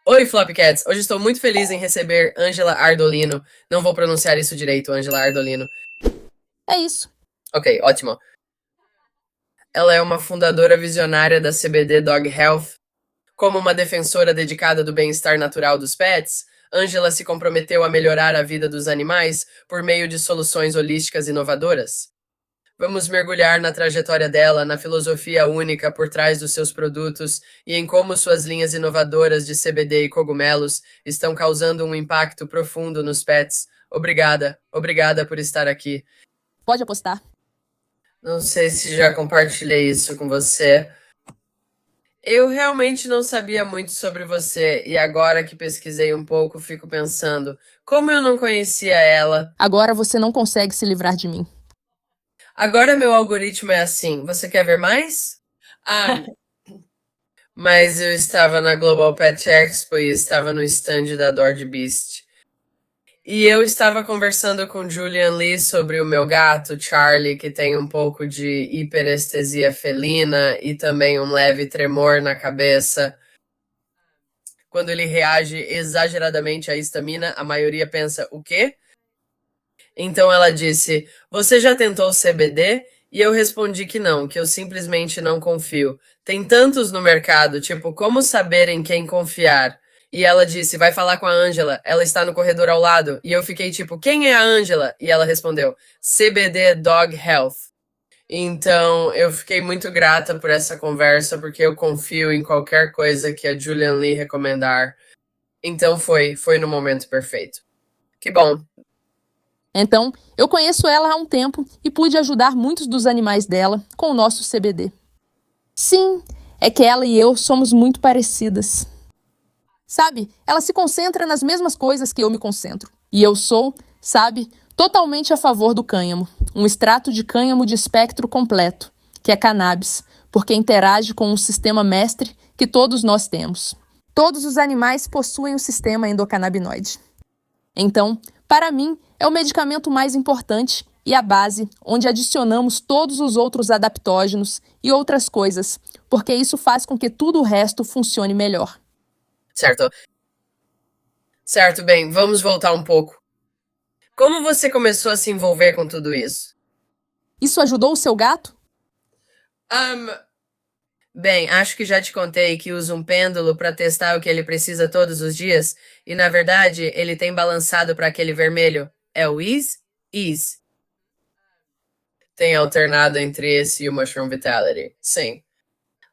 Oi, Flopcats! Hoje estou muito feliz em receber Angela Ardolino. Não vou pronunciar isso direito, Angela Ardolino. É isso. Ok, ótimo. Ela é uma fundadora visionária da CBD Dog Health. Como uma defensora dedicada do bem-estar natural dos pets, Angela se comprometeu a melhorar a vida dos animais por meio de soluções holísticas inovadoras. Vamos mergulhar na trajetória dela, na filosofia única por trás dos seus produtos e em como suas linhas inovadoras de CBD e cogumelos estão causando um impacto profundo nos pets. Obrigada por estar aqui. Pode apostar. Não sei se já compartilhei isso com você. Eu realmente não sabia muito sobre você e agora que pesquisei um pouco, fico pensando, como eu não conhecia ela? Agora você não consegue se livrar de mim. Agora meu algoritmo é assim. Você quer ver mais? Ah, mas eu estava na Global Pet Expo e estava no stand da Dord Beast. E eu estava conversando com Julian Lee sobre o meu gato, Charlie, que tem um pouco de hiperestesia felina e também um leve tremor na cabeça. Quando ele reage exageradamente à histamina, a maioria pensa, o quê? Então ela disse, você já tentou CBD? E eu respondi que não, que eu simplesmente não confio. Tem tantos no mercado, tipo, como saber em quem confiar? E ela disse, vai falar com a Angela, ela está no corredor ao lado. E eu fiquei tipo, quem é a Angela? E ela respondeu, CBD Dog Health. Então eu fiquei muito grata por essa conversa, porque eu confio em qualquer coisa que a Julian Lee recomendar. Então foi no momento perfeito. Que bom. Então, eu conheço ela há um tempo e pude ajudar muitos dos animais dela com o nosso CBD. Sim, é que ela e eu somos muito parecidas. Sabe, ela se concentra nas mesmas coisas que eu me concentro. E eu sou, sabe, totalmente a favor do cânhamo. Um extrato de cânhamo de espectro completo, que é cannabis, porque interage com um sistema mestre que todos nós temos. Todos os animais possuem o sistema endocannabinoide. Então, para mim, é o medicamento mais importante e a base onde adicionamos todos os outros adaptógenos e outras coisas, porque isso faz com que tudo o resto funcione melhor. Certo. Certo, bem, vamos voltar um pouco. Como você começou a se envolver com tudo isso? Isso ajudou o seu gato? Um, Bem, acho que já te contei que uso um pêndulo para testar o que ele precisa todos os dias, e na verdade ele tem balançado para aquele vermelho. É o Ease? Ease. Tem alternado entre esse e o Mushroom Vitality. Sim.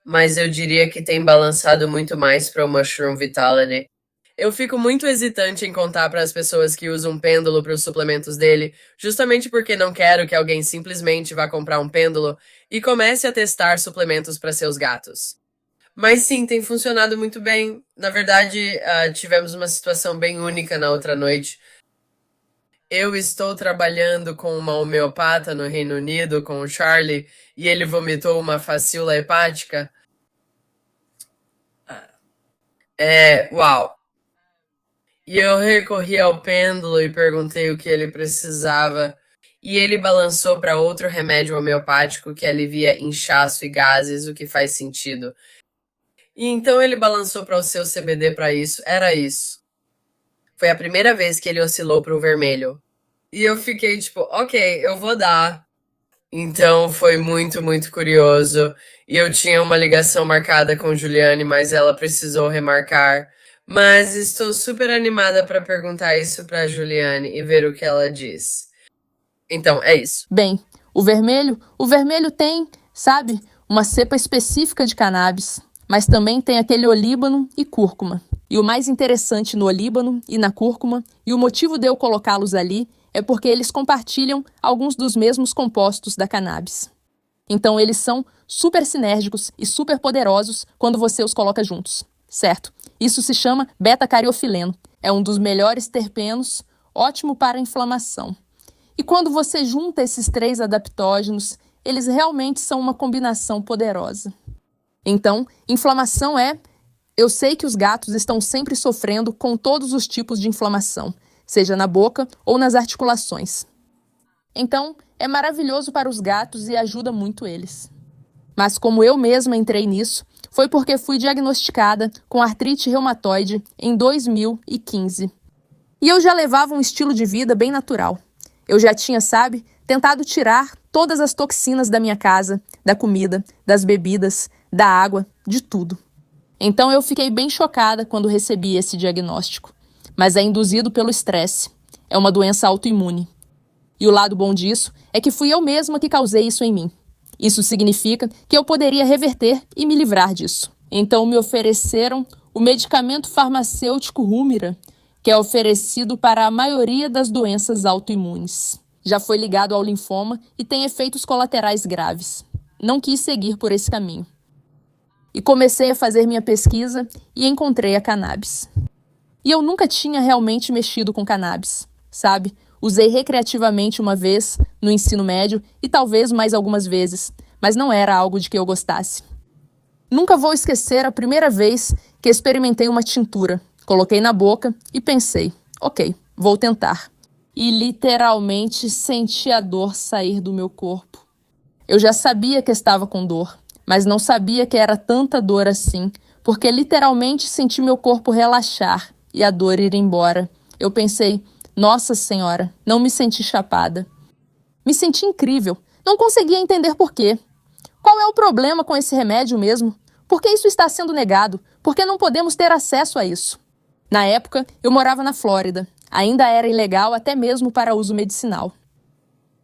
Mas eu diria que tem balançado muito mais para o Mushroom Vitality. Eu fico muito hesitante em contar para as pessoas que usam um pêndulo para os suplementos dele, justamente porque não quero que alguém simplesmente vá comprar um pêndulo e comece a testar suplementos para seus gatos. Mas sim, tem funcionado muito bem. Na verdade, tivemos uma situação bem única na outra noite. Eu estou trabalhando com uma homeopata no Reino Unido, com o Charlie, e ele vomitou uma facíola hepática. Uau! E eu recorri ao pêndulo e perguntei o que ele precisava. E ele balançou para outro remédio homeopático que alivia inchaço e gases, o que faz sentido. E então ele balançou para o seu CBD para isso. Era isso. Foi a primeira vez que ele oscilou para o vermelho. E eu fiquei tipo, ok, eu vou dar. Então foi muito curioso. E eu tinha uma ligação marcada com Juliane, mas ela precisou remarcar. Mas estou super animada para perguntar isso para Juliane e ver o que ela diz. Então, é isso. Bem, o vermelho tem, sabe, uma cepa específica de cannabis, mas também tem aquele olíbano e cúrcuma. E o mais interessante no olíbano e na cúrcuma, e o motivo de eu colocá-los ali, é porque eles compartilham alguns dos mesmos compostos da cannabis. Então eles são super sinérgicos e super poderosos quando você os coloca juntos, certo? Isso se chama beta-cariofileno. É um dos melhores terpenos, ótimo para a inflamação. E quando você junta esses 3 adaptógenos, eles realmente são uma combinação poderosa. Então, inflamação eu sei que os gatos estão sempre sofrendo com todos os tipos de inflamação, seja na boca ou nas articulações. Então, é maravilhoso para os gatos e ajuda muito eles. Mas como eu mesma entrei nisso, foi porque fui diagnosticada com artrite reumatoide em 2015. E eu já levava um estilo de vida bem natural. Eu já tinha, tentado tirar todas as toxinas da minha casa, da comida, das bebidas, da água, de tudo. Então eu fiquei bem chocada quando recebi esse diagnóstico. Mas é induzido pelo estresse. É uma doença autoimune. E o lado bom disso é que fui eu mesma que causei isso em mim. Isso significa que eu poderia reverter e me livrar disso. Então me ofereceram o medicamento farmacêutico Humira, que é oferecido para a maioria das doenças autoimunes. Já foi ligado ao linfoma e tem efeitos colaterais graves. Não quis seguir por esse caminho. E comecei a fazer minha pesquisa e encontrei a cannabis. E eu nunca tinha realmente mexido com cannabis, Usei recreativamente uma vez no ensino médio e talvez mais algumas vezes, mas não era algo de que eu gostasse. Nunca vou esquecer a primeira vez que experimentei uma tintura. Coloquei na boca e pensei, ok, vou tentar. E literalmente senti a dor sair do meu corpo. Eu já sabia que estava com dor, mas não sabia que era tanta dor assim, porque literalmente senti meu corpo relaxar e a dor ir embora. Eu pensei, nossa senhora, não me senti chapada. Me senti incrível, não conseguia entender por quê. Qual é o problema com esse remédio mesmo? Por que isso está sendo negado? Por que não podemos ter acesso a isso? Na época, eu morava na Flórida. Ainda era ilegal até mesmo para uso medicinal.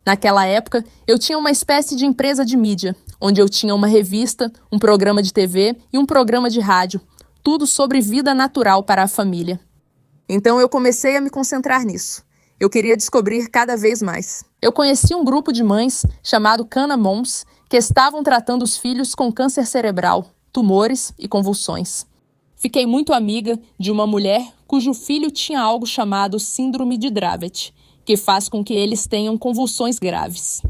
Naquela época, eu tinha uma espécie de empresa de mídia, onde eu tinha uma revista, um programa de TV e um programa de rádio, tudo sobre vida natural para a família. Então eu comecei a me concentrar nisso. Eu queria descobrir cada vez mais. Eu conheci um grupo de mães chamado Canna Moms que estavam tratando os filhos com câncer cerebral, tumores e convulsões. Fiquei muito amiga de uma mulher cujo filho tinha algo chamado síndrome de Dravet, que faz com que eles tenham convulsões graves.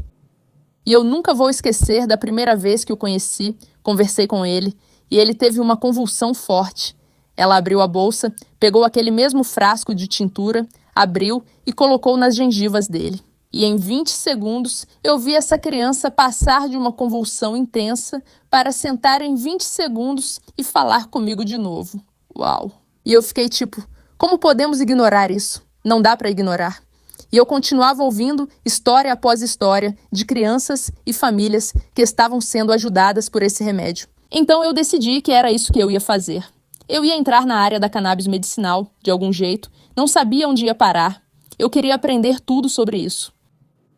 E eu nunca vou esquecer da primeira vez que o conheci, conversei com ele, e ele teve uma convulsão forte. Ela abriu a bolsa, pegou aquele mesmo frasco de tintura, abriu e colocou nas gengivas dele. E em 20 segundos eu vi essa criança passar de uma convulsão intensa para sentar em 20 segundos e falar comigo de novo. Uau! E eu fiquei tipo, como podemos ignorar isso? Não dá para ignorar. E eu continuava ouvindo história após história de crianças e famílias que estavam sendo ajudadas por esse remédio. Então eu decidi que era isso que eu ia fazer. Eu ia entrar na área da cannabis medicinal, de algum jeito, não sabia onde ia parar. Eu queria aprender tudo sobre isso.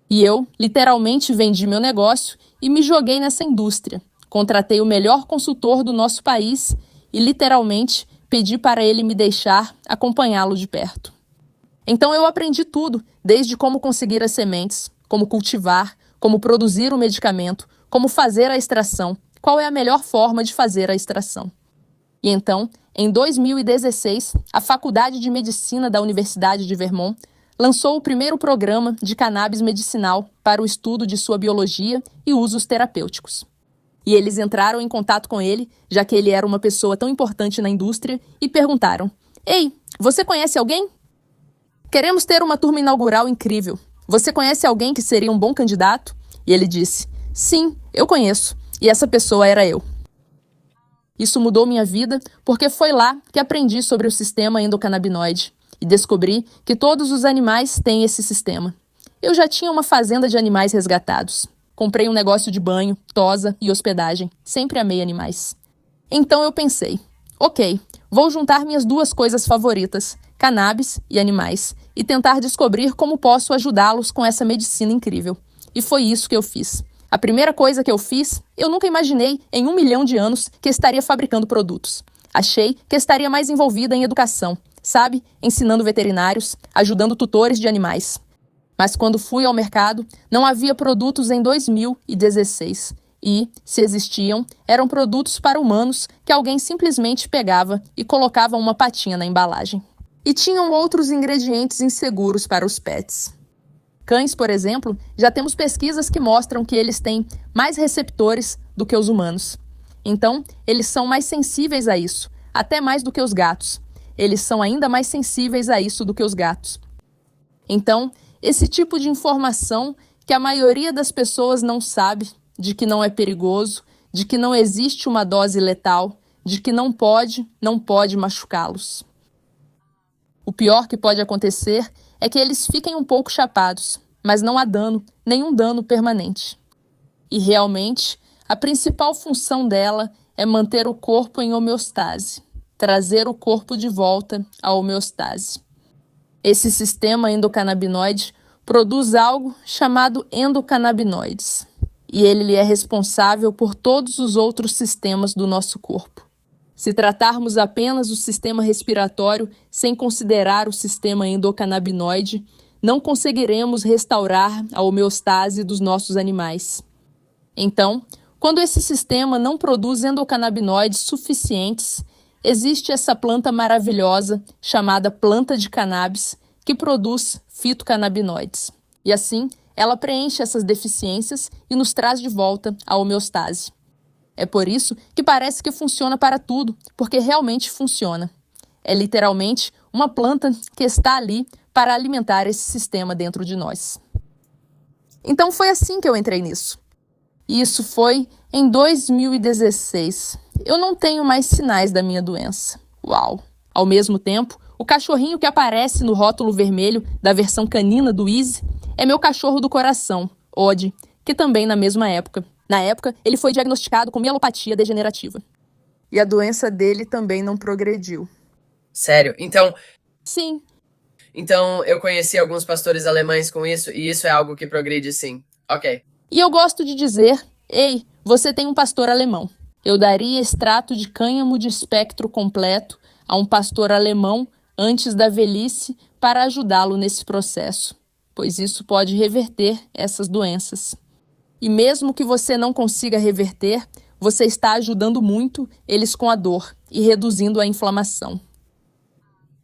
E eu, literalmente, vendi meu negócio e me joguei nessa indústria. Contratei o melhor consultor do nosso país e, literalmente, pedi para ele me deixar acompanhá-lo de perto. Então eu aprendi tudo, desde como conseguir as sementes, como cultivar, como produzir o medicamento, como fazer a extração, qual é a melhor forma de fazer a extração. E então, em 2016, a Faculdade de Medicina da Universidade de Vermont lançou o primeiro programa de cannabis medicinal para o estudo de sua biologia e usos terapêuticos. E eles entraram em contato com ele, já que ele era uma pessoa tão importante na indústria, e perguntaram, Ei, você conhece alguém? Queremos ter uma turma inaugural incrível. Você conhece alguém que seria um bom candidato? E ele disse, sim, eu conheço. E essa pessoa era eu. Isso mudou minha vida porque foi lá que aprendi sobre o sistema endocannabinoide e descobri que todos os animais têm esse sistema. Eu já tinha uma fazenda de animais resgatados. Comprei um negócio de banho, tosa e hospedagem. Sempre amei animais. Então eu pensei, ok, vou juntar minhas duas coisas favoritas, cannabis e animais, e tentar descobrir como posso ajudá-los com essa medicina incrível. E foi isso que eu fiz. A primeira coisa que eu fiz, eu nunca imaginei em 1 milhão de anos que estaria fabricando produtos. Achei que estaria mais envolvida em educação, ensinando veterinários, ajudando tutores de animais. Mas quando fui ao mercado, não havia produtos em 2016. E, se existiam, eram produtos para humanos que alguém simplesmente pegava e colocava uma patinha na embalagem. E tinham outros ingredientes inseguros para os pets. Cães, por exemplo, já temos pesquisas que mostram que eles têm mais receptores do que os humanos. Então, eles são mais sensíveis a isso, até mais do que os gatos. Eles são ainda mais sensíveis a isso do que os gatos. Então, esse tipo de informação que a maioria das pessoas não sabe, de que não é perigoso, de que não existe uma dose letal, de que não pode machucá-los. O pior que pode acontecer é que eles fiquem um pouco chapados, mas não há dano, nenhum dano permanente. E realmente, a principal função dela é manter o corpo em homeostase, trazer o corpo de volta à homeostase. Esse sistema endocannabinoide produz algo chamado endocannabinoides, e ele é responsável por todos os outros sistemas do nosso corpo. Se tratarmos apenas o sistema respiratório sem considerar o sistema endocannabinoide, não conseguiremos restaurar a homeostase dos nossos animais. Então, quando esse sistema não produz endocannabinoides suficientes, existe essa planta maravilhosa chamada planta de cannabis que produz fitocannabinoides. E assim, ela preenche essas deficiências e nos traz de volta a homeostase. É por isso que parece que funciona para tudo, porque realmente funciona. É literalmente uma planta que está ali para alimentar esse sistema dentro de nós. Então foi assim que eu entrei nisso. E isso foi em 2016. Eu não tenho mais sinais da minha doença. Uau! Ao mesmo tempo, o cachorrinho que aparece no rótulo vermelho da versão canina do Easy é meu cachorro do coração, Odd, que também na mesma época. Na época, ele foi diagnosticado com mielopatia degenerativa. E a doença dele também não progrediu. Sério? Então... Sim. Então, eu conheci alguns pastores alemães com isso, e isso é algo que progride sim. Ok. E eu gosto de dizer, ei, você tem um pastor alemão. Eu daria extrato de cânhamo de espectro completo a um pastor alemão antes da velhice para ajudá-lo nesse processo, pois isso pode reverter essas doenças. E mesmo que você não consiga reverter, você está ajudando muito eles com a dor e reduzindo a inflamação.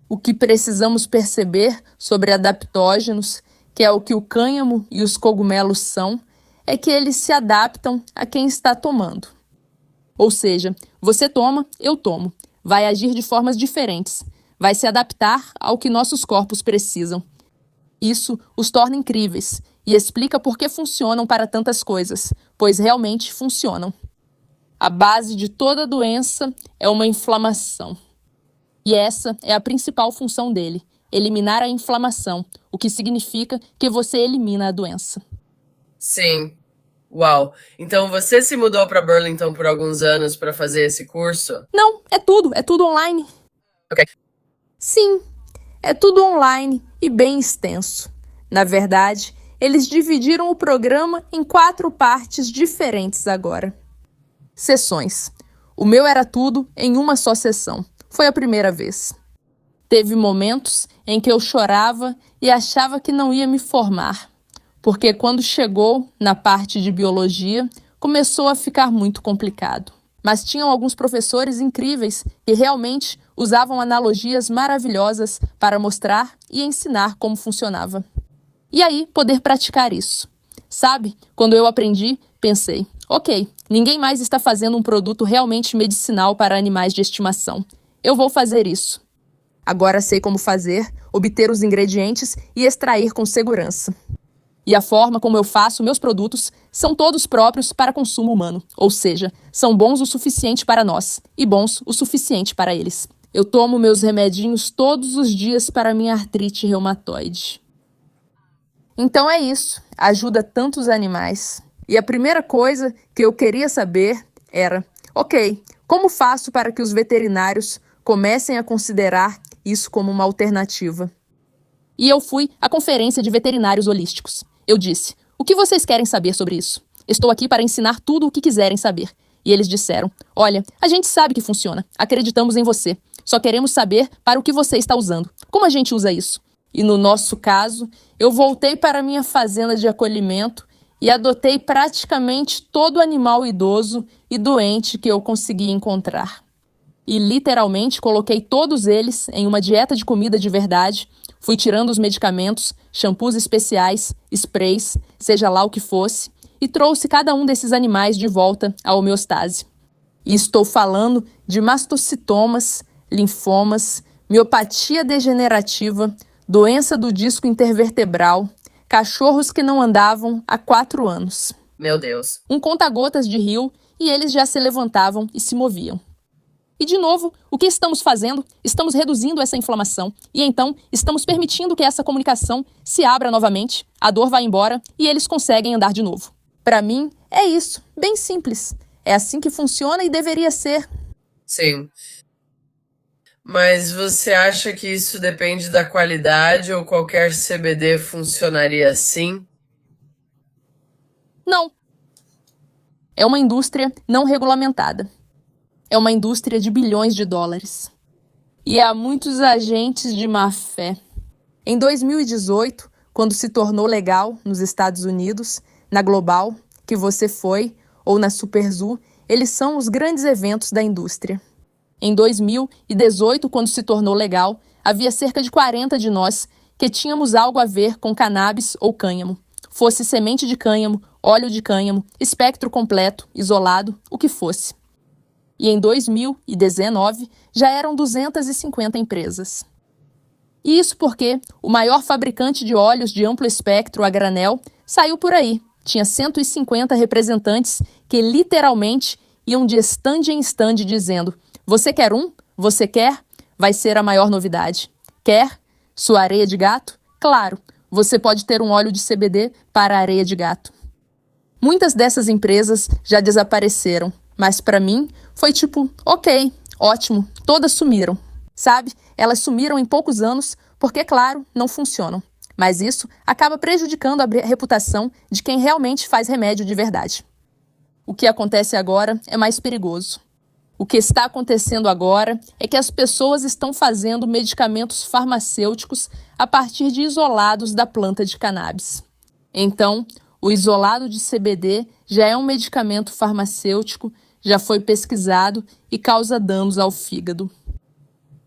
O que precisamos perceber sobre adaptógenos, que é o que o cânhamo e os cogumelos são, é que eles se adaptam a quem está tomando. Ou seja, você toma, eu tomo. Vai agir de formas diferentes. Vai se adaptar ao que nossos corpos precisam. Isso os torna incríveis e explica por que funcionam para tantas coisas, pois realmente funcionam. A base de toda doença é uma inflamação. E essa é a principal função dele, eliminar a inflamação, o que significa que você elimina a doença. Sim. Uau. Então você se mudou para Burlington por alguns anos para fazer esse curso? Não, é tudo online. Ok. Sim, é tudo online e bem extenso. Na verdade, eles dividiram o programa em 4 partes diferentes agora. Sessões. O meu era tudo em uma só sessão. Foi a primeira vez. Teve momentos em que eu chorava e achava que não ia me formar, porque quando chegou na parte de biologia, começou a ficar muito complicado. Mas tinham alguns professores incríveis que realmente usavam analogias maravilhosas para mostrar e ensinar como funcionava. E aí, poder praticar isso. Sabe, quando eu aprendi, pensei, ok, ninguém mais está fazendo um produto realmente medicinal para animais de estimação. Eu vou fazer isso. Agora sei como fazer, obter os ingredientes e extrair com segurança. E a forma como eu faço meus produtos são todos próprios para consumo humano, ou seja, são bons o suficiente para nós e bons o suficiente para eles. Eu tomo meus remedinhos todos os dias para minha artrite reumatoide. Então é isso, ajuda tantos animais. E a primeira coisa que eu queria saber era, ok, como faço para que os veterinários comecem a considerar isso como uma alternativa? E eu fui à Conferência de Veterinários Holísticos. Eu disse, o que vocês querem saber sobre isso? Estou aqui para ensinar tudo o que quiserem saber. E eles disseram, olha, a gente sabe que funciona, acreditamos em você. Só queremos saber para o que você está usando. Como a gente usa isso? E no nosso caso, eu voltei para minha fazenda de acolhimento e adotei praticamente todo animal idoso e doente que eu consegui encontrar. E literalmente coloquei todos eles em uma dieta de comida de verdade, fui tirando os medicamentos, shampoos especiais, sprays, seja lá o que fosse, e trouxe cada um desses animais de volta à homeostase. E estou falando de mastocitomas, linfomas, miopatia degenerativa, doença do disco intervertebral, cachorros que não andavam há 4 anos. Meu Deus. Um conta-gotas de rio e eles já se levantavam e se moviam. E, de novo, o que estamos fazendo? Estamos reduzindo essa inflamação e, então, estamos permitindo que essa comunicação se abra novamente, a dor vai embora e eles conseguem andar de novo. Para mim, é isso, bem simples. É assim que funciona e deveria ser. Sim. Mas você acha que isso depende da qualidade ou qualquer CBD funcionaria assim? Não. É uma indústria não regulamentada. É uma indústria de bilhões de dólares. E há muitos agentes de má-fé. Em 2018, quando se tornou legal nos Estados Unidos, na Global, que você foi, ou na Superzoo, eles são os grandes eventos da indústria. Em 2018, quando se tornou legal, havia cerca de 40 de nós que tínhamos algo a ver com cannabis ou cânhamo. Fosse semente de cânhamo, óleo de cânhamo, espectro completo, isolado, o que fosse. E em 2019, já eram 250 empresas. E isso porque o maior fabricante de óleos de amplo espectro a granel saiu por aí. Tinha 150 representantes que literalmente iam de stand em stand dizendo: você quer um? Você quer? Vai ser a maior novidade. Quer? Sua areia de gato? Claro, você pode ter um óleo de CBD para a areia de gato. Muitas dessas empresas já desapareceram, mas para mim foi tipo, ok, ótimo, todas sumiram. Sabe? Elas sumiram em poucos anos porque, claro, não funcionam. Mas isso acaba prejudicando a reputação de quem realmente faz remédio de verdade. O que acontece agora é mais perigoso. O que está acontecendo agora é que as pessoas estão fazendo medicamentos farmacêuticos a partir de isolados da planta de cannabis. Então, o isolado de CBD já é um medicamento farmacêutico, já foi pesquisado e causa danos ao fígado.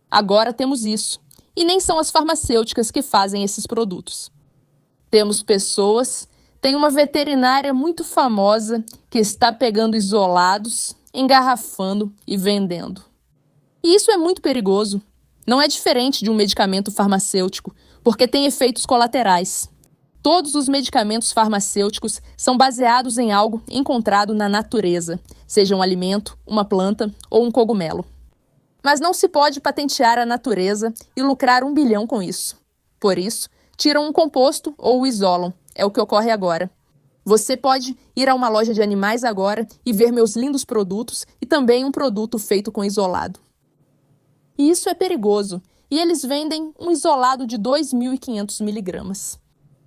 Agora temos isso. E nem são as farmacêuticas que fazem esses produtos. Temos pessoas, tem uma veterinária muito famosa que está pegando isolados, engarrafando e vendendo. E isso é muito perigoso. Não é diferente de um medicamento farmacêutico, porque tem efeitos colaterais. Todos os medicamentos farmacêuticos são baseados em algo encontrado na natureza, seja um alimento, uma planta ou um cogumelo. Mas não se pode patentear a natureza e lucrar 1 bilhão com isso. Por isso, tiram um composto ou o isolam. É o que ocorre agora. Você pode ir a uma loja de animais agora e ver meus lindos produtos e também um produto feito com isolado. E isso é perigoso. E eles vendem um isolado de 2.500 miligramas.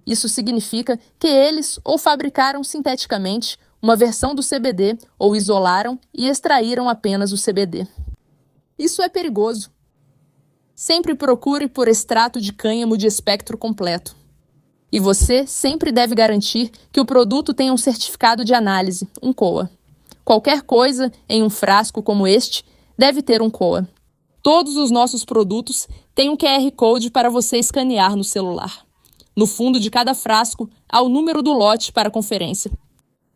Isso significa que eles ou fabricaram sinteticamente uma versão do CBD ou isolaram e extraíram apenas o CBD. Isso é perigoso. Sempre procure por extrato de cânhamo de espectro completo. E você sempre deve garantir que o produto tenha um certificado de análise, um COA. Qualquer coisa em um frasco como este deve ter um COA. Todos os nossos produtos têm um QR Code para você escanear no celular. No fundo de cada frasco há o número do lote para a conferência.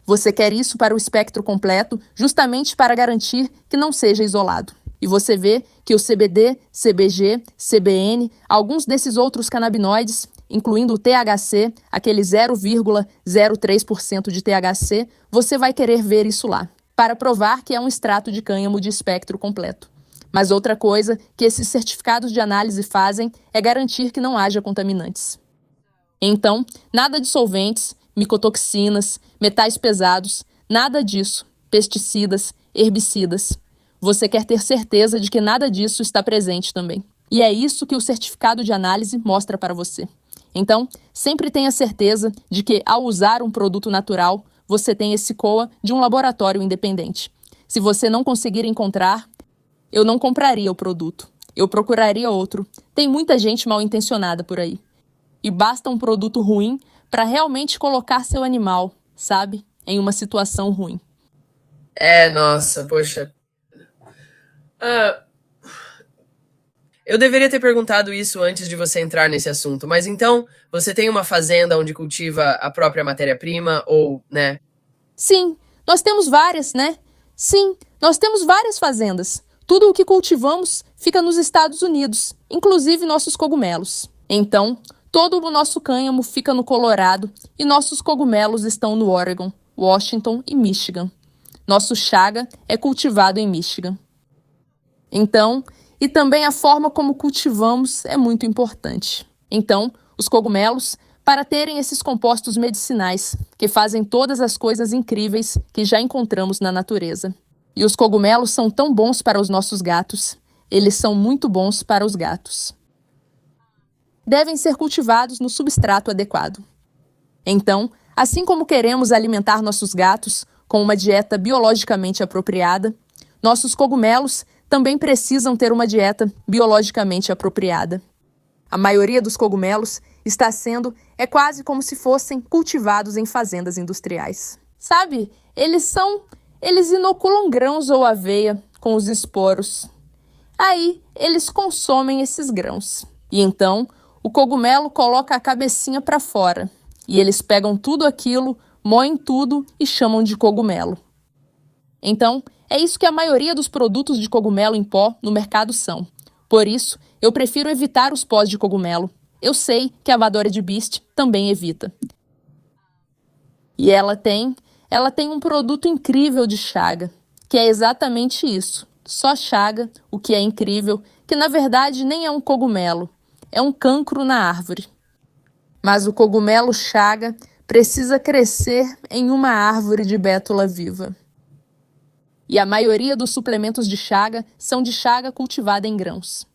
Você quer isso para o espectro completo, justamente para garantir que não seja isolado. E você vê que o CBD, CBG, CBN, alguns desses outros canabinoides, incluindo o THC, aquele 0,03% de THC, você vai querer ver isso lá, para provar que é um extrato de cânhamo de espectro completo. Mas outra coisa que esses certificados de análise fazem é garantir que não haja contaminantes. Então, nada de solventes, micotoxinas, metais pesados, nada disso, pesticidas, herbicidas. Você quer ter certeza de que nada disso está presente também. E é isso que o certificado de análise mostra para você. Então, sempre tenha certeza de que, ao usar um produto natural, você tem esse COA de um laboratório independente. Se você não conseguir encontrar, eu não compraria o produto. Eu procuraria outro. Tem muita gente mal intencionada por aí. E basta um produto ruim para realmente colocar seu animal, sabe, em uma situação ruim. Nossa, poxa. Eu deveria ter perguntado isso antes de você entrar nesse assunto, mas então você tem uma fazenda onde cultiva a própria matéria-prima ou, né? Sim, nós temos várias, né? Sim, nós temos várias fazendas. Tudo o que cultivamos fica nos Estados Unidos, inclusive nossos cogumelos. Então, todo o nosso cânhamo fica no Colorado e nossos cogumelos estão no Oregon, Washington e Michigan. Nosso chaga é cultivado em Michigan. Então, e também a forma como cultivamos é muito importante. Então, os cogumelos, para terem esses compostos medicinais, que fazem todas as coisas incríveis que já encontramos na natureza. E os cogumelos são tão bons para os nossos gatos. Eles são muito bons para os gatos. Devem ser cultivados no substrato adequado. Então, assim como queremos alimentar nossos gatos com uma dieta biologicamente apropriada, nossos cogumelos também precisam ter uma dieta biologicamente apropriada. A maioria dos cogumelos é quase como se fossem cultivados em fazendas industriais. Sabe, eles inoculam grãos ou aveia com os esporos. Aí, eles consomem esses grãos. E então, o cogumelo coloca a cabecinha para fora. E eles pegam tudo aquilo, moem tudo e chamam de cogumelo. Então, é isso que a maioria dos produtos de cogumelo em pó no mercado são. Por isso, eu prefiro evitar os pós de cogumelo. Eu sei que a Vadora de Beast também evita. E ela tem um produto incrível de chaga, que é exatamente isso. Só chaga, o que é incrível, que na verdade nem é um cogumelo, é um cancro na árvore. Mas o cogumelo chaga precisa crescer em uma árvore de bétula viva. E a maioria dos suplementos de chaga são de chaga cultivada em grãos.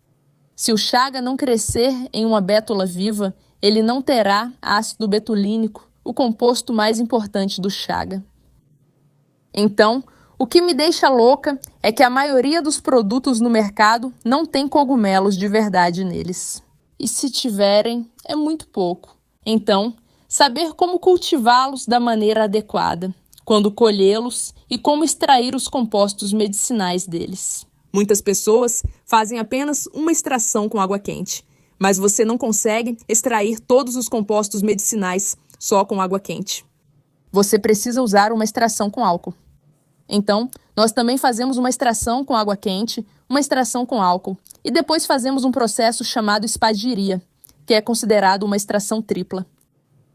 Se o chaga não crescer em uma bétula viva, ele não terá ácido betulínico, o composto mais importante do chaga. Então, o que me deixa louca é que a maioria dos produtos no mercado não tem cogumelos de verdade neles. E se tiverem, é muito pouco. Então, saber como cultivá-los da maneira adequada, quando colhê-los e como extrair os compostos medicinais deles. Muitas pessoas fazem apenas uma extração com água quente, mas você não consegue extrair todos os compostos medicinais só com água quente. Você precisa usar uma extração com álcool. Então, nós também fazemos uma extração com água quente, uma extração com álcool, e depois fazemos um processo chamado espadiria, que é considerado uma extração tripla.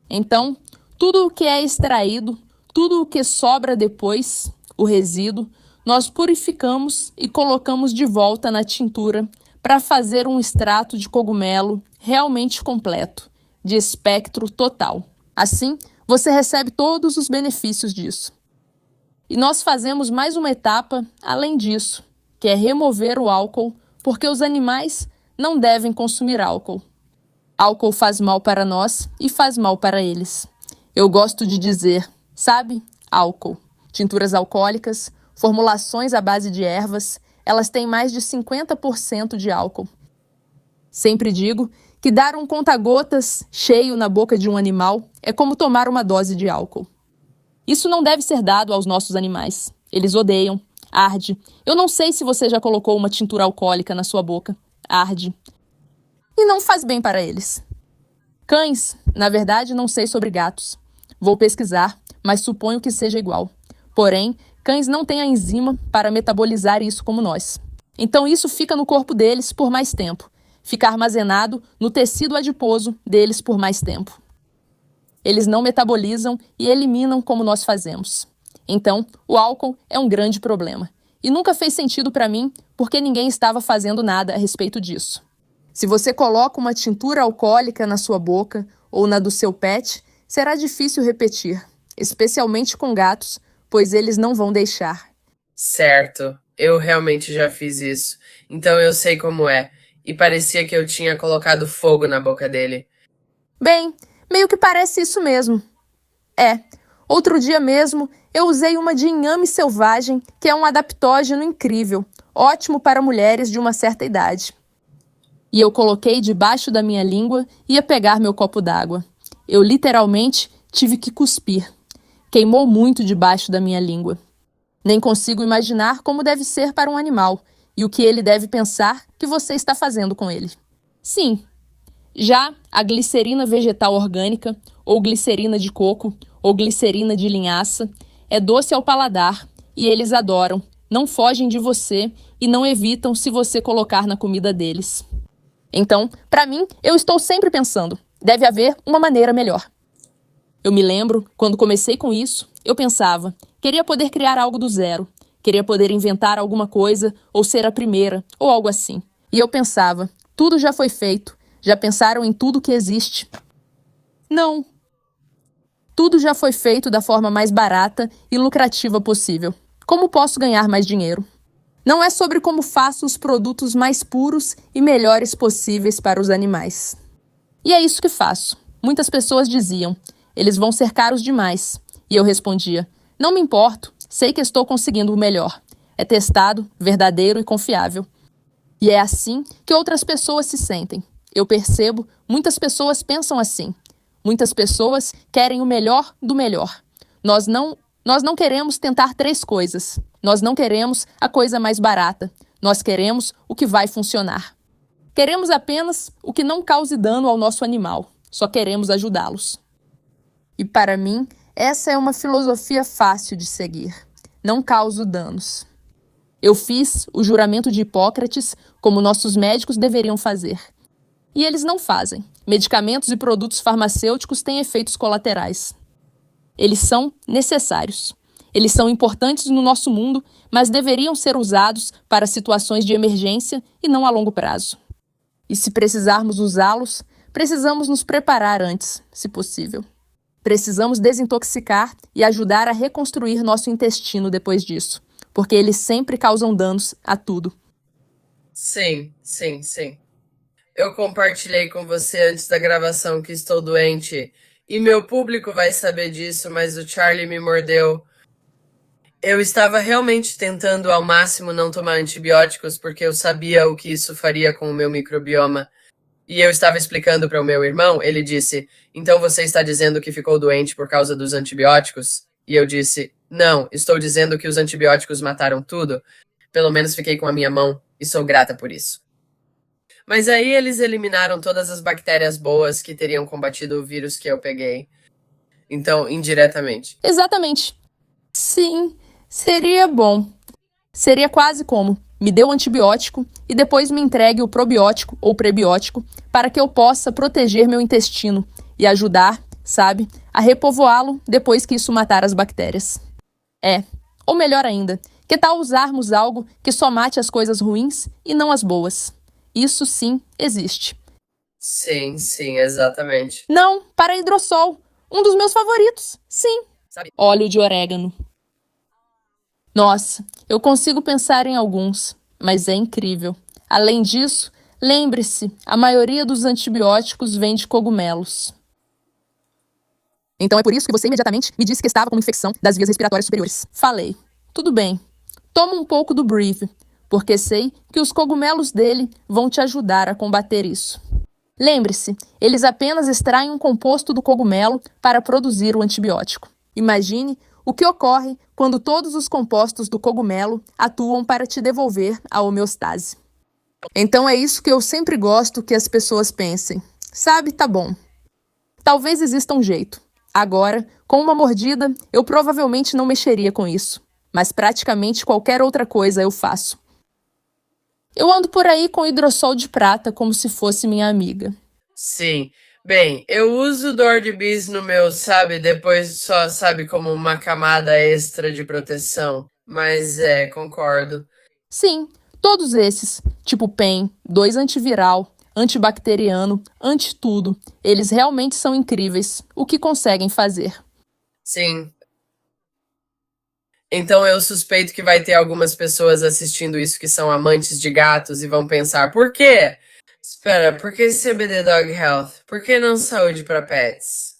Então, tudo o que é extraído, tudo o que sobra depois, o resíduo, nós purificamos e colocamos de volta na tintura para fazer um extrato de cogumelo realmente completo, de espectro total. Assim, você recebe todos os benefícios disso. E nós fazemos mais uma etapa além disso, que é remover o álcool, porque os animais não devem consumir álcool. Álcool faz mal para nós e faz mal para eles. Eu gosto de dizer, sabe? Álcool. Tinturas alcoólicas, formulações à base de ervas, elas têm mais de 50% de álcool. Sempre digo que dar um conta-gotas cheio na boca de um animal é como tomar uma dose de álcool. Isso não deve ser dado aos nossos animais. Eles odeiam. Arde. Eu não sei se você já colocou uma tintura alcoólica na sua boca. Arde. E não faz bem para eles. Cães, na verdade, não sei sobre gatos. Vou pesquisar, mas suponho que seja igual. Porém, cães não têm a enzima para metabolizar isso como nós. Então isso fica no corpo deles por mais tempo. Fica armazenado no tecido adiposo deles por mais tempo. Eles não metabolizam e eliminam como nós fazemos. Então, o álcool é um grande problema. E nunca fez sentido para mim porque ninguém estava fazendo nada a respeito disso. Se você coloca uma tintura alcoólica na sua boca ou na do seu pet, será difícil repetir, especialmente com gatos, pois eles não vão deixar. Certo, eu realmente já fiz isso, então eu sei como é. E parecia que eu tinha colocado fogo na boca dele. Bem, meio que parece isso mesmo. Outro dia mesmo, eu usei uma de inhame selvagem, que é um adaptógeno incrível, ótimo para mulheres de uma certa idade. E eu coloquei debaixo da minha língua e ia pegar meu copo d'água. Eu literalmente tive que cuspir. Queimou muito debaixo da minha língua. Nem consigo imaginar como deve ser para um animal e o que ele deve pensar que você está fazendo com ele. Sim, já a glicerina vegetal orgânica, ou glicerina de coco, ou glicerina de linhaça, é doce ao paladar e eles adoram, não fogem de você e não evitam se você colocar na comida deles. Então, para mim, eu estou sempre pensando, deve haver uma maneira melhor. Eu me lembro, quando comecei com isso, eu pensava, Queria poder criar algo do zero. Queria poder inventar alguma coisa, ou ser a primeira, ou algo assim. E eu pensava, tudo já foi feito. Já pensaram em tudo que existe? Não. Tudo já foi feito da forma mais barata e lucrativa possível. Como posso ganhar mais dinheiro? Não é sobre como faço os produtos mais puros e melhores possíveis para os animais. E é isso que faço. Muitas pessoas diziam, eles vão ser caros demais. E eu respondia, não me importo, sei que estou conseguindo o melhor. É testado, verdadeiro e confiável. E é assim que outras pessoas se sentem. Eu percebo, muitas pessoas pensam assim. Muitas pessoas querem o melhor do melhor. Nós não queremos tentar 3 coisas. Nós não queremos a coisa mais barata. Nós queremos o que vai funcionar. Queremos apenas o que não cause dano ao nosso animal. Só queremos ajudá-los. E para mim, essa é uma filosofia fácil de seguir. Não causo danos. Eu fiz o juramento de Hipócrates como nossos médicos deveriam fazer. E eles não fazem. Medicamentos e produtos farmacêuticos têm efeitos colaterais. Eles são necessários. Eles são importantes no nosso mundo, mas deveriam ser usados para situações de emergência e não a longo prazo. E se precisarmos usá-los, precisamos nos preparar antes, se possível. Precisamos desintoxicar e ajudar a reconstruir nosso intestino depois disso, porque eles sempre causam danos a tudo. Sim. Eu compartilhei com você antes da gravação que estou doente e meu público vai saber disso, mas o Charlie me mordeu. Eu estava realmente tentando ao máximo não tomar antibióticos porque eu sabia o que isso faria com o meu microbioma. E eu estava explicando para o meu irmão, ele disse, então você está dizendo que ficou doente por causa dos antibióticos? E eu disse, não, estou dizendo que os antibióticos mataram tudo. Pelo menos fiquei com a minha mão e sou grata por isso. Mas aí eles eliminaram todas as bactérias boas que teriam combatido o vírus que eu peguei. Então, indiretamente. Exatamente. Sim, seria bom. Seria quase como, me dê o antibiótico e depois me entregue o probiótico ou prebiótico para que eu possa proteger meu intestino e ajudar, sabe, a repovoá-lo depois que isso matar as bactérias. Ou melhor ainda, que tal usarmos algo que só mate as coisas ruins e não as boas? Isso sim existe. Sim, exatamente. Não, para hidrossol, um dos meus favoritos, sim. Sabe? Óleo de orégano. Nossa, eu consigo pensar em alguns, mas é incrível. Além disso, lembre-se, a maioria dos antibióticos vem de cogumelos. Então é por isso que você imediatamente me disse que estava com uma infecção das vias respiratórias superiores. Falei, tudo bem, toma um pouco do Breve, porque sei que os cogumelos dele vão te ajudar a combater isso. Lembre-se, eles apenas extraem um composto do cogumelo para produzir o antibiótico. Imagine o que ocorre quando todos os compostos do cogumelo atuam para te devolver a homeostase. Então é isso que eu sempre gosto que as pessoas pensem. Sabe, tá bom. Talvez exista um jeito. Agora, com uma mordida, eu provavelmente não mexeria com isso. Mas praticamente qualquer outra coisa eu faço. Eu ando por aí com hidrossol de prata como se fosse minha amiga. Sim. Bem, eu uso Dordibis no meu, sabe, depois só, sabe, como uma camada extra de proteção. Mas concordo. Sim, todos esses, tipo PEN, 2 antiviral, antibacteriano, anti-tudo, eles realmente são incríveis, o que conseguem fazer. Sim. Então eu suspeito que vai ter algumas pessoas assistindo isso que são amantes de gatos e vão pensar, por quê? Espera, por que CBD Dog Health? Por que não saúde para pets?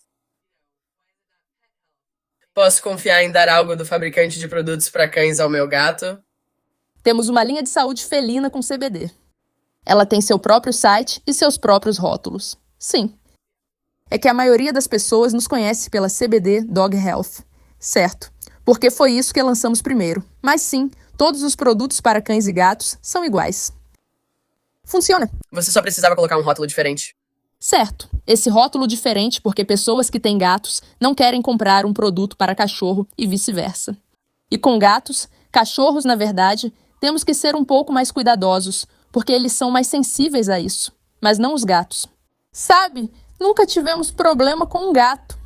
Posso confiar em dar algo do fabricante de produtos para cães ao meu gato? Temos uma linha de saúde felina com CBD. Ela tem seu próprio site e seus próprios rótulos. Sim. É que a maioria das pessoas nos conhece pela CBD Dog Health. Certo, porque foi isso que lançamos primeiro. Mas sim, todos os produtos para cães e gatos são iguais. Funciona. Você só precisava colocar um rótulo diferente. Certo, esse rótulo diferente porque pessoas que têm gatos não querem comprar um produto para cachorro e vice-versa. E com gatos, cachorros, na verdade, temos que ser um pouco mais cuidadosos, porque eles são mais sensíveis a isso, mas não os gatos. Sabe, nunca tivemos problema com um gato.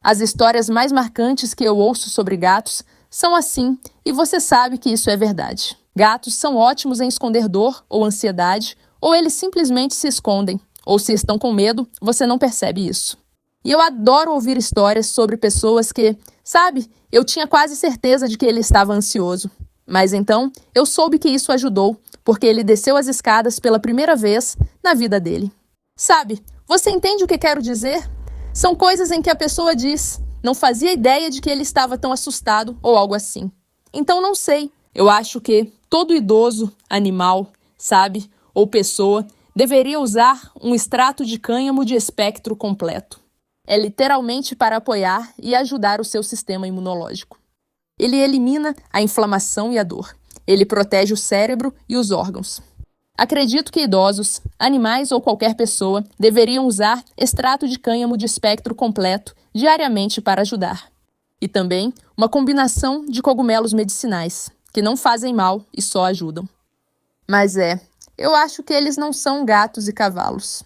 As histórias mais marcantes que eu ouço sobre gatos são assim, e você sabe que isso é verdade. Gatos são ótimos em esconder dor ou ansiedade, ou eles simplesmente se escondem, ou se estão com medo, você não percebe isso. E eu adoro ouvir histórias sobre pessoas que, sabe, eu tinha quase certeza de que ele estava ansioso. Mas então, eu soube que isso ajudou, porque ele desceu as escadas pela primeira vez na vida dele. Sabe, você entende o que quero dizer? São coisas em que a pessoa diz, não fazia ideia de que ele estava tão assustado ou algo assim. Então não sei, eu acho que todo idoso, animal, sabe, ou pessoa, deveria usar um extrato de cânhamo de espectro completo. É literalmente para apoiar e ajudar o seu sistema imunológico. Ele elimina a inflamação e a dor. Ele protege o cérebro e os órgãos. Acredito que idosos, animais ou qualquer pessoa deveriam usar extrato de cânhamo de espectro completo diariamente para ajudar. E também uma combinação de cogumelos medicinais, que não fazem mal e só ajudam. Mas eu acho que eles não são gatos e cavalos.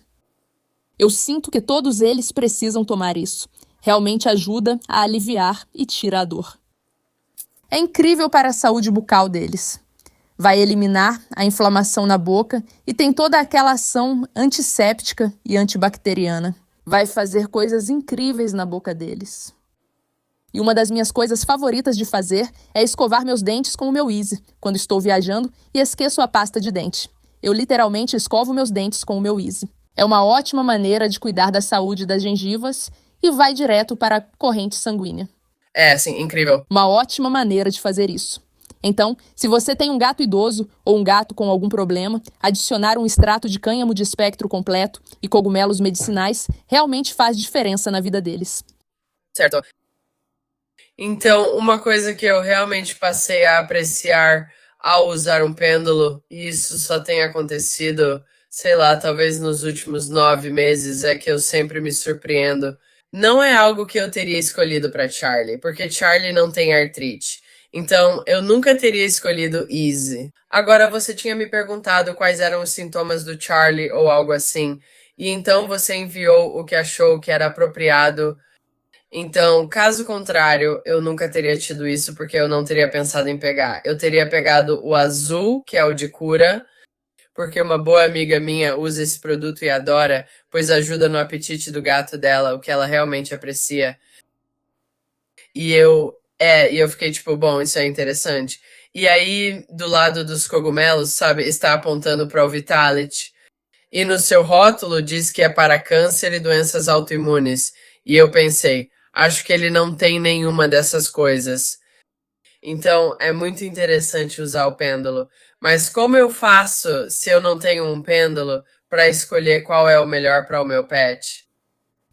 Eu sinto que todos eles precisam tomar isso. Realmente ajuda a aliviar e tira a dor. É incrível para a saúde bucal deles. Vai eliminar a inflamação na boca e tem toda aquela ação antisséptica e antibacteriana. Vai fazer coisas incríveis na boca deles. E uma das minhas coisas favoritas de fazer é escovar meus dentes com o meu Easy, quando estou viajando e esqueço a pasta de dente. Eu literalmente escovo meus dentes com o meu Easy. É uma ótima maneira de cuidar da saúde das gengivas e vai direto para a corrente sanguínea. É, sim, incrível. Uma ótima maneira de fazer isso. Então, se você tem um gato idoso ou um gato com algum problema, adicionar um extrato de cânhamo de espectro completo e cogumelos medicinais realmente faz diferença na vida deles. Certo. Então, uma coisa que eu realmente passei a apreciar ao usar um pêndulo, e isso só tem acontecido, sei lá, talvez nos últimos 9 meses, é que eu sempre me surpreendo. Não é algo que eu teria escolhido para Charlie, porque Charlie não tem artrite. Então, eu nunca teria escolhido Easy. Agora, você tinha me perguntado quais eram os sintomas do Charlie ou algo assim, e então você enviou o que achou que era apropriado. Então, caso contrário, eu nunca teria tido isso porque eu não teria pensado em pegar. Eu teria pegado o azul, que é o de cura, porque uma boa amiga minha usa esse produto e adora, pois ajuda no apetite do gato dela, o que ela realmente aprecia. E eu fiquei tipo, bom, isso é interessante. E aí, do lado dos cogumelos, sabe, está apontando para o Vitality. E no seu rótulo diz que é para câncer e doenças autoimunes. E eu pensei, acho que ele não tem nenhuma dessas coisas. Então, é muito interessante usar o pêndulo. Mas como eu faço se eu não tenho um pêndulo para escolher qual é o melhor para o meu pet?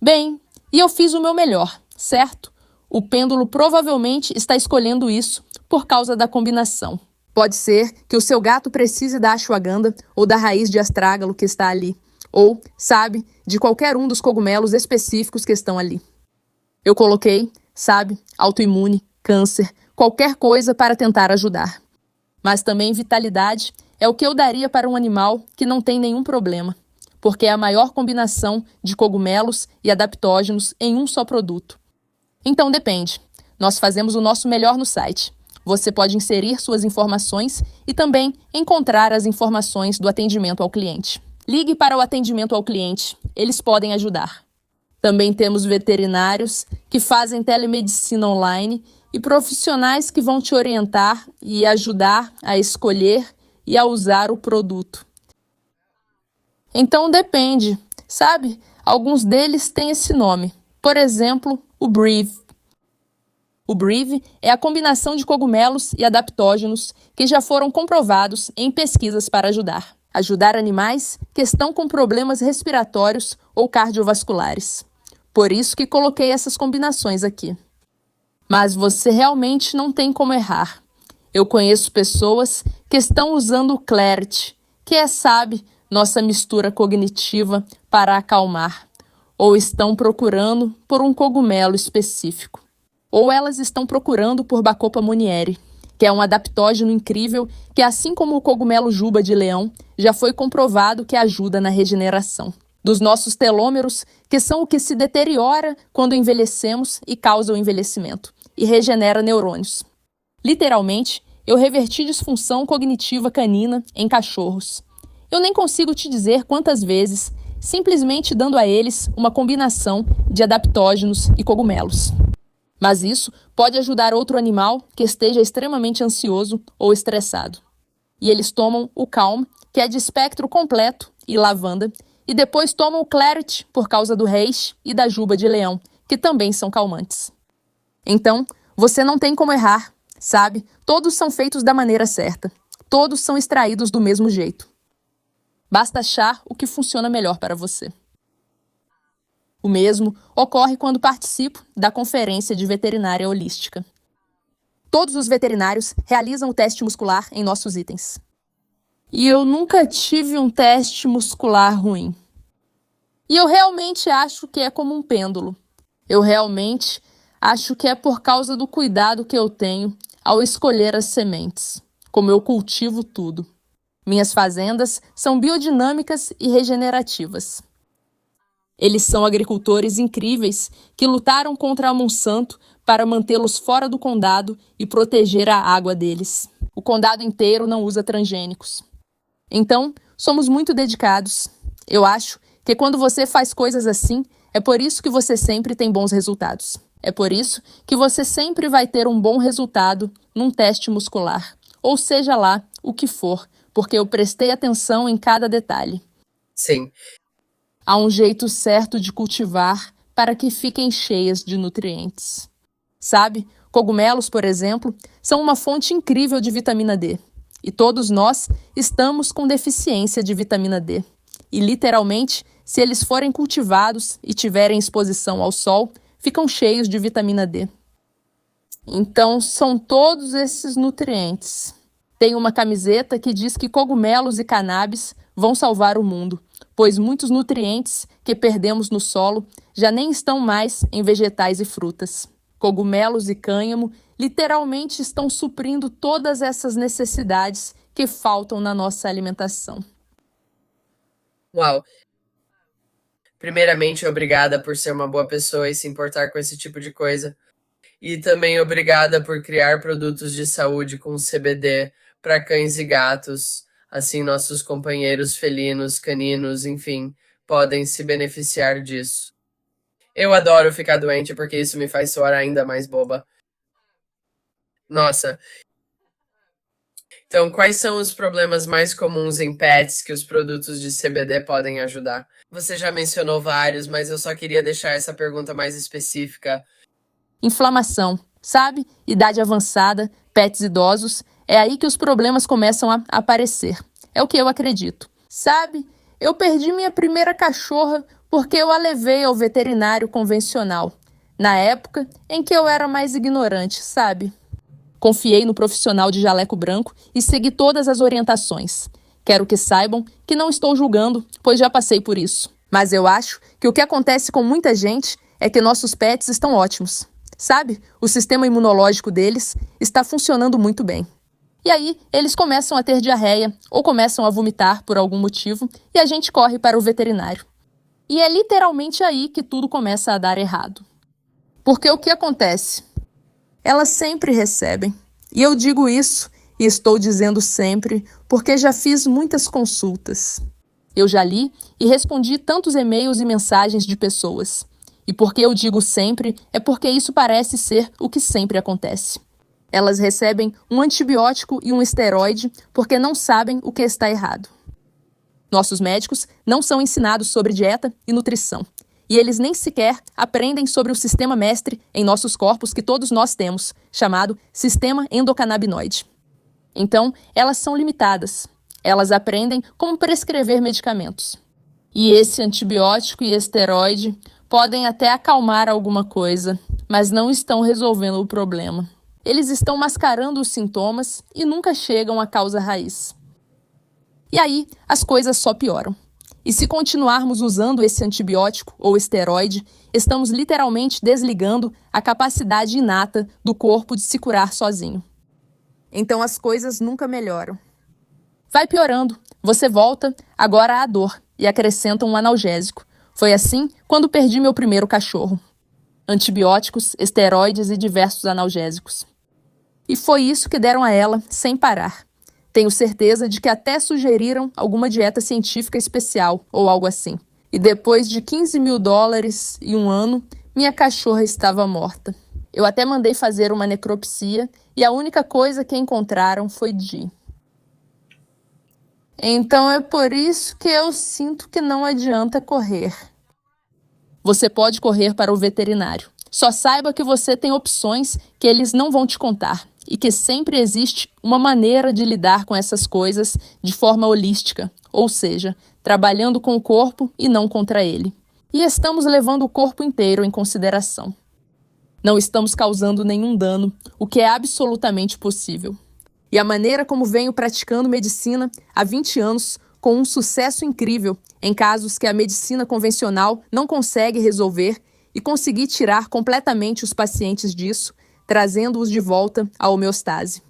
Bem, e eu fiz o meu melhor, certo? O pêndulo provavelmente está escolhendo isso por causa da combinação. Pode ser que o seu gato precise da ashwagandha ou da raiz de astrágalo que está ali. Ou, sabe, de qualquer um dos cogumelos específicos que estão ali. Eu coloquei, sabe, autoimune, câncer, qualquer coisa para tentar ajudar. Mas também vitalidade é o que eu daria para um animal que não tem nenhum problema, porque é a maior combinação de cogumelos e adaptógenos em um só produto. Então depende. Nós fazemos o nosso melhor no site. Você pode inserir suas informações e também encontrar as informações do atendimento ao cliente. Ligue para o atendimento ao cliente, eles podem ajudar. Também temos veterinários que fazem telemedicina online e profissionais que vão te orientar e ajudar a escolher e a usar o produto. Então depende, sabe? Alguns deles têm esse nome. Por exemplo, o Breathe. O Breathe é a combinação de cogumelos e adaptógenos que já foram comprovados em pesquisas para ajudar animais que estão com problemas respiratórios ou cardiovasculares. Por isso que coloquei essas combinações aqui. Mas você realmente não tem como errar. Eu conheço pessoas que estão usando o Clarity, que é, sabe, nossa mistura cognitiva para acalmar, ou estão procurando por um cogumelo específico. Ou elas estão procurando por Bacopa monnieri, que é um adaptógeno incrível que, assim como o cogumelo juba de leão, já foi comprovado que ajuda na regeneração. dos nossos telômeros, que são o que se deteriora quando envelhecemos e causa o envelhecimento, e regenera neurônios. Literalmente, eu reverti disfunção cognitiva canina em cachorros. Eu nem consigo te dizer quantas vezes, simplesmente dando a eles uma combinação de adaptógenos e cogumelos. Mas isso pode ajudar outro animal que esteja extremamente ansioso ou estressado. E eles tomam o Calm, que é de espectro completo, e lavanda, e depois tomam o Clarity por causa do reishi e da juba de leão, que também são calmantes. Então, você não tem como errar, sabe? Todos são feitos da maneira certa. Todos são extraídos do mesmo jeito. Basta achar o que funciona melhor para você. O mesmo ocorre quando participo da Conferência de Veterinária Holística. Todos os veterinários realizam o teste muscular em nossos itens. E eu nunca tive um teste muscular ruim. E eu realmente acho que é como um pêndulo. Eu realmente acho que é por causa do cuidado que eu tenho ao escolher as sementes, como eu cultivo tudo. Minhas fazendas são biodinâmicas e regenerativas. Eles são agricultores incríveis que lutaram contra a Monsanto para mantê-los fora do condado e proteger a água deles. O condado inteiro não usa transgênicos. Então, somos muito dedicados. Eu acho que quando você faz coisas assim, é por isso que você sempre tem bons resultados. É por isso que você sempre vai ter um bom resultado num teste muscular, ou seja lá o que for, porque eu prestei atenção em cada detalhe. Sim. Há um jeito certo de cultivar para que fiquem cheias de nutrientes. Sabe, cogumelos, por exemplo, são uma fonte incrível de vitamina D. E todos nós estamos com deficiência de vitamina D. E literalmente, se eles forem cultivados e tiverem exposição ao sol, ficam cheios de vitamina D. Então, são todos esses nutrientes. Tem uma camiseta que diz que cogumelos e cannabis vão salvar o mundo, pois muitos nutrientes que perdemos no solo já nem estão mais em vegetais e frutas. Cogumelos e cânhamo literalmente estão suprindo todas essas necessidades que faltam na nossa alimentação. Uau! Primeiramente, obrigada por ser uma boa pessoa e se importar com esse tipo de coisa. E também obrigada por criar produtos de saúde com CBD para cães e gatos. Assim, nossos companheiros felinos, caninos, enfim, podem se beneficiar disso. Eu adoro ficar doente porque isso me faz soar ainda mais boba. Nossa. Então, quais são os problemas mais comuns em pets que os produtos de CBD podem ajudar? Você já mencionou vários, mas eu só queria deixar essa pergunta mais específica. Inflamação, sabe? Idade avançada, pets idosos, é aí que os problemas começam a aparecer. É o que eu acredito. Sabe, eu perdi minha primeira cachorra porque eu a levei ao veterinário convencional, na época em que eu era mais ignorante, sabe? Confiei no profissional de jaleco branco e segui todas as orientações. Quero que saibam que não estou julgando, pois já passei por isso. Mas eu acho que o que acontece com muita gente é que nossos pets estão ótimos. Sabe, o sistema imunológico deles está funcionando muito bem. E aí, eles começam a ter diarreia ou começam a vomitar por algum motivo e a gente corre para o veterinário. E é literalmente aí que tudo começa a dar errado. Porque o que acontece? Elas sempre recebem. E eu digo isso, e estou dizendo sempre, porque já fiz muitas consultas. Eu já li e respondi tantos e-mails e mensagens de pessoas. E porque eu digo sempre, é porque isso parece ser o que sempre acontece. Elas recebem um antibiótico e um esteroide porque não sabem o que está errado. Nossos médicos não são ensinados sobre dieta e nutrição. E eles nem sequer aprendem sobre o sistema mestre em nossos corpos que todos nós temos, chamado sistema endocannabinoide. Então, elas são limitadas. Elas aprendem como prescrever medicamentos. E esse antibiótico e esteroide podem até acalmar alguma coisa, mas não estão resolvendo o problema. Eles estão mascarando os sintomas e nunca chegam à causa raiz. E aí, as coisas só pioram. E se continuarmos usando esse antibiótico ou esteroide, estamos literalmente desligando a capacidade inata do corpo de se curar sozinho. Então as coisas nunca melhoram. Vai piorando, você volta agora à dor. e acrescentam um analgésico. Foi assim quando perdi meu primeiro cachorro. Antibióticos, esteroides e diversos analgésicos. E foi isso que deram a ela, sem parar. Tenho certeza de que até sugeriram alguma dieta científica especial ou algo assim. E depois de $15.000 e um ano, minha cachorra estava morta. Eu até mandei fazer uma necropsia e a única coisa que encontraram foi G. Então é por isso que eu sinto que não adianta correr. Você pode correr para o veterinário. Só saiba que você tem opções que eles não vão te contar e que sempre existe uma maneira de lidar com essas coisas de forma holística, ou seja, trabalhando com o corpo e não contra ele. E estamos levando o corpo inteiro em consideração. Não estamos causando nenhum dano, o que é absolutamente possível. E a maneira como venho praticando medicina há 20 anos, com um sucesso incrível em casos que a medicina convencional não consegue resolver e conseguir tirar completamente os pacientes disso, trazendo-os de volta à homeostase.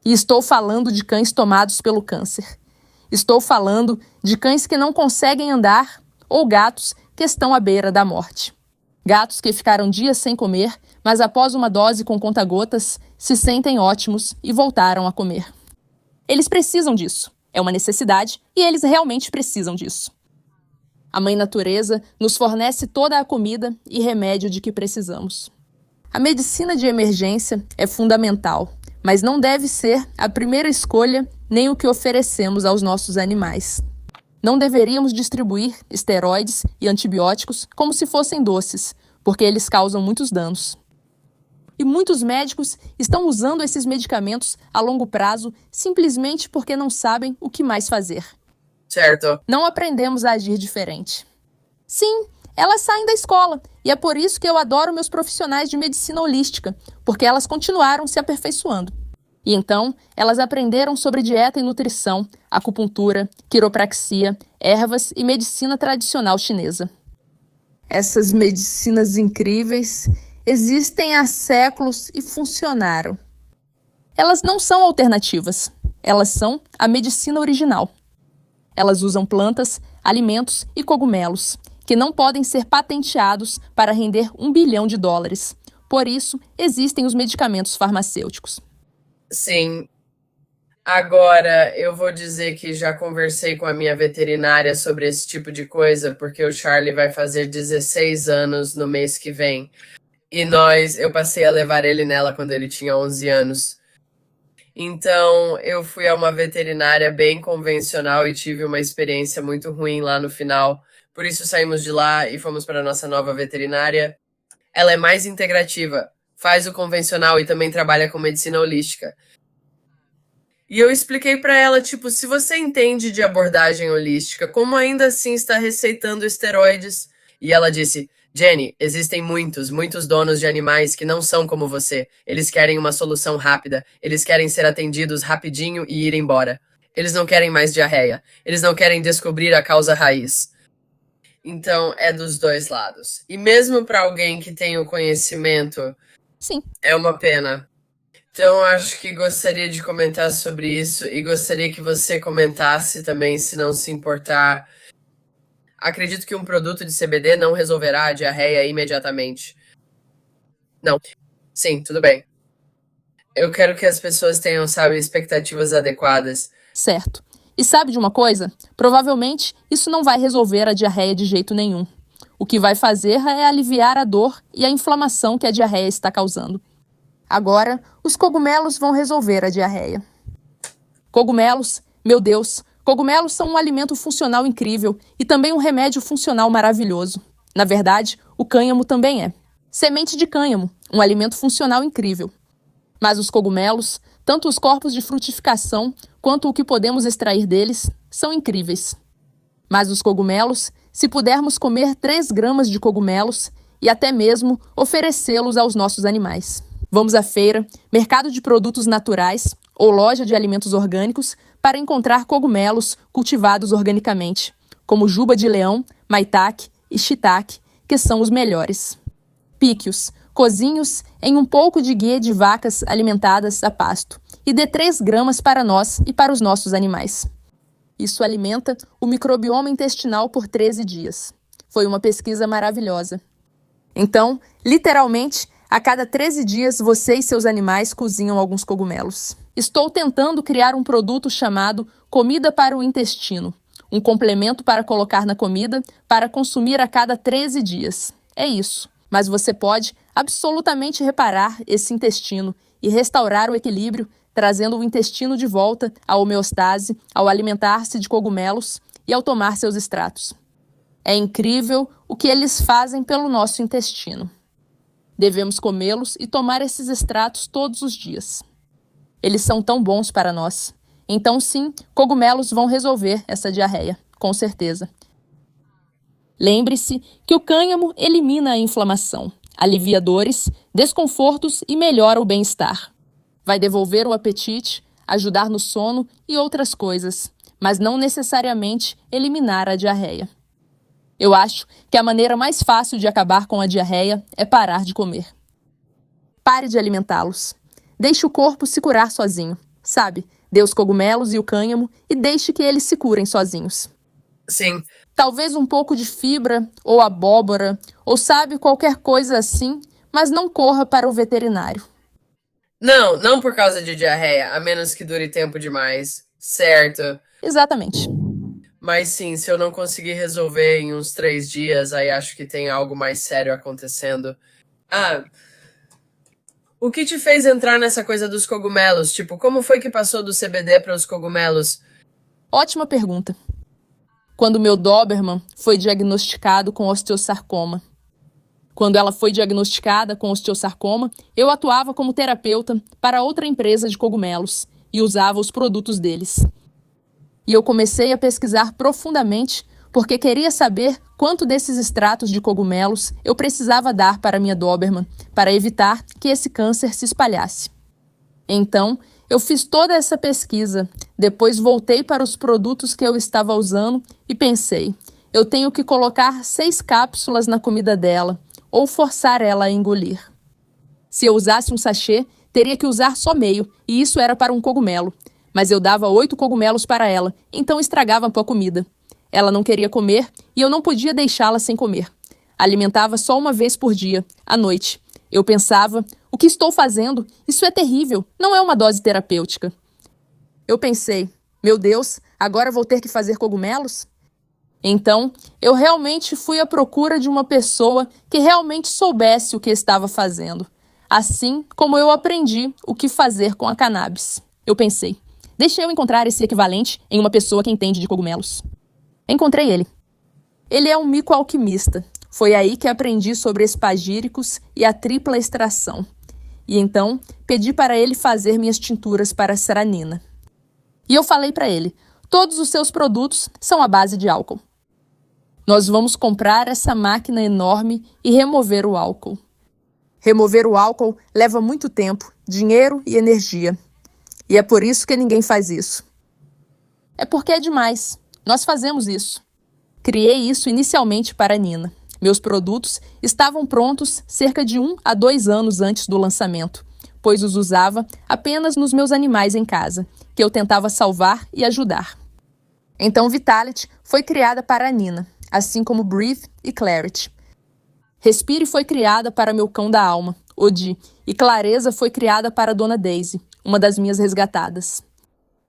E estou falando de cães tomados pelo câncer. Estou falando de cães que não conseguem andar ou gatos que estão à beira da morte. Gatos que ficaram dias sem comer, mas após uma dose com conta-gotas, se sentem ótimos e voltaram a comer. Eles precisam disso. É uma necessidade e eles realmente precisam disso. A Mãe Natureza nos fornece toda a comida e remédio de que precisamos. A medicina de emergência é fundamental, mas não deve ser a primeira escolha nem o que oferecemos aos nossos animais. Não deveríamos distribuir esteroides e antibióticos como se fossem doces, porque eles causam muitos danos. E muitos médicos estão usando esses medicamentos a longo prazo simplesmente porque não sabem o que mais fazer. Certo. Não aprendemos a agir diferente. Sim, elas saem da escola, e é por isso que eu adoro meus profissionais de medicina holística, porque elas continuaram se aperfeiçoando. E então, elas aprenderam sobre dieta e nutrição, acupuntura, quiropraxia, ervas e medicina tradicional chinesa. Essas medicinas incríveis existem há séculos e funcionaram. Elas não são alternativas, elas são a medicina original. Elas usam plantas, alimentos e cogumelos, que não podem ser patenteados para render $1 bilhão. Por isso, existem os medicamentos farmacêuticos. Sim. Agora, eu vou dizer que já conversei com a minha veterinária sobre esse tipo de coisa, porque o Charlie vai fazer 16 anos no mês que vem. E eu passei a levar ele nela quando ele tinha 11 anos. Então, eu fui a uma veterinária bem convencional e tive uma experiência muito ruim lá no final. Por isso, saímos de lá e fomos para a nossa nova veterinária. Ela é mais integrativa, faz o convencional e também trabalha com medicina holística. E eu expliquei para ela, tipo, se você entende de abordagem holística, como ainda assim está receitando esteroides? E ela disse: Jenny, existem muitos donos de animais que não são como você. Eles querem uma solução rápida. Eles querem ser atendidos rapidinho e ir embora. Eles não querem mais diarreia. Eles não querem descobrir a causa raiz. Então, é dos dois lados. E mesmo para alguém que tem o conhecimento, Sim. É uma pena. Então, acho que gostaria de comentar sobre isso e gostaria que você comentasse também, se não se importar. Acredito que um produto de CBD não resolverá a diarreia imediatamente. Não. Sim, tudo bem. Eu quero que as pessoas tenham, sabe, expectativas adequadas. Certo. E sabe de uma coisa? Provavelmente isso não vai resolver a diarreia de jeito nenhum. O que vai fazer é aliviar a dor e a inflamação que a diarreia está causando. Agora, os cogumelos vão resolver a diarreia. Cogumelos, meu Deus, cogumelos são um alimento funcional incrível e também um remédio funcional maravilhoso. Na verdade, o cânhamo também é. Semente de cânhamo, um alimento funcional incrível. Mas os cogumelos, tanto os corpos de frutificação quanto o que podemos extrair deles, são incríveis. Mas os cogumelos, se pudermos comer 3 gramas de cogumelos e até mesmo oferecê-los aos nossos animais. Vamos à feira, mercado de produtos naturais ou loja de alimentos orgânicos para encontrar cogumelos cultivados organicamente, como juba de leão, maitake e shiitake, que são os melhores. Pique-os, cozinhe-os em um pouco de guia de vacas alimentadas a pasto e dê 3 gramas para nós e para os nossos animais. Isso alimenta o microbioma intestinal por 13 dias. Foi uma pesquisa maravilhosa. Então, literalmente, a cada 13 dias você e seus animais cozinham alguns cogumelos. Estou tentando criar um produto chamado Comida para o Intestino, um complemento para colocar na comida para consumir a cada 13 dias. É isso. Mas você pode absolutamente reparar esse intestino e restaurar o equilíbrio, trazendo o intestino de volta à homeostase ao alimentar-se de cogumelos e ao tomar seus extratos. É incrível o que eles fazem pelo nosso intestino. Devemos comê-los e tomar esses extratos todos os dias. Eles são tão bons para nós. Então, sim, cogumelos vão resolver essa diarreia, com certeza. Lembre-se que o cânhamo elimina a inflamação, alivia dores, desconfortos e melhora o bem-estar. Vai devolver o apetite, ajudar no sono e outras coisas, mas não necessariamente eliminar a diarreia. Eu acho que a maneira mais fácil de acabar com a diarreia é parar de comer. Pare de alimentá-los. Deixe o corpo se curar sozinho, sabe? Dê os cogumelos e o cânhamo e deixe que eles se curem sozinhos. Sim. Talvez um pouco de fibra, ou abóbora, ou sabe, qualquer coisa assim, mas não corra para o veterinário. Não por causa de diarreia, a menos que dure tempo demais, certo? Exatamente. Mas sim, se eu não conseguir resolver em uns 3 dias, aí acho que tem algo mais sério acontecendo. O que te fez entrar nessa coisa dos cogumelos? Tipo, como foi que passou do CBD para os cogumelos? Ótima pergunta. Quando meu Doberman foi diagnosticado com osteosarcoma. Quando ela foi diagnosticada com osteosarcoma, eu atuava como terapeuta para outra empresa de cogumelos e usava os produtos deles. E eu comecei a pesquisar profundamente porque queria saber quanto desses extratos de cogumelos eu precisava dar para minha Doberman para evitar que esse câncer se espalhasse. Então, eu fiz toda essa pesquisa, depois voltei para os produtos que eu estava usando e pensei, eu tenho que colocar 6 cápsulas na comida dela ou forçar ela a engolir. Se eu usasse um sachê, teria que usar só meio, e isso era para um cogumelo. Mas eu dava 8 cogumelos para ela, então estragava a comida. Ela não queria comer e eu não podia deixá-la sem comer. Alimentava só uma vez por dia, à noite. Eu pensava, o que estou fazendo? Isso é terrível, não é uma dose terapêutica. Eu pensei, meu Deus, agora vou ter que fazer cogumelos? Então, eu realmente fui à procura de uma pessoa que realmente soubesse o que estava fazendo. Assim como eu aprendi o que fazer com a cannabis. Eu pensei, deixa eu encontrar esse equivalente em uma pessoa que entende de cogumelos. Encontrei ele. Ele é um micoalquimista. Foi aí que aprendi sobre espagíricos e a tripla extração. E então, pedi para ele fazer minhas tinturas para seranina. E eu falei para ele, todos os seus produtos são à base de álcool. Nós vamos comprar essa máquina enorme e remover o álcool. Remover o álcool leva muito tempo, dinheiro e energia. E é por isso que ninguém faz isso. É porque é demais. Nós fazemos isso. Criei isso inicialmente para a Nina. Meus produtos estavam prontos cerca de 1 a 2 anos antes do lançamento, pois os usava apenas nos meus animais em casa, que eu tentava salvar e ajudar. Então Vitality foi criada para a Nina, assim como Breathe e Clarity. Respire foi criada para meu cão da alma, Odi, e Clareza foi criada para a Dona Daisy, uma das minhas resgatadas,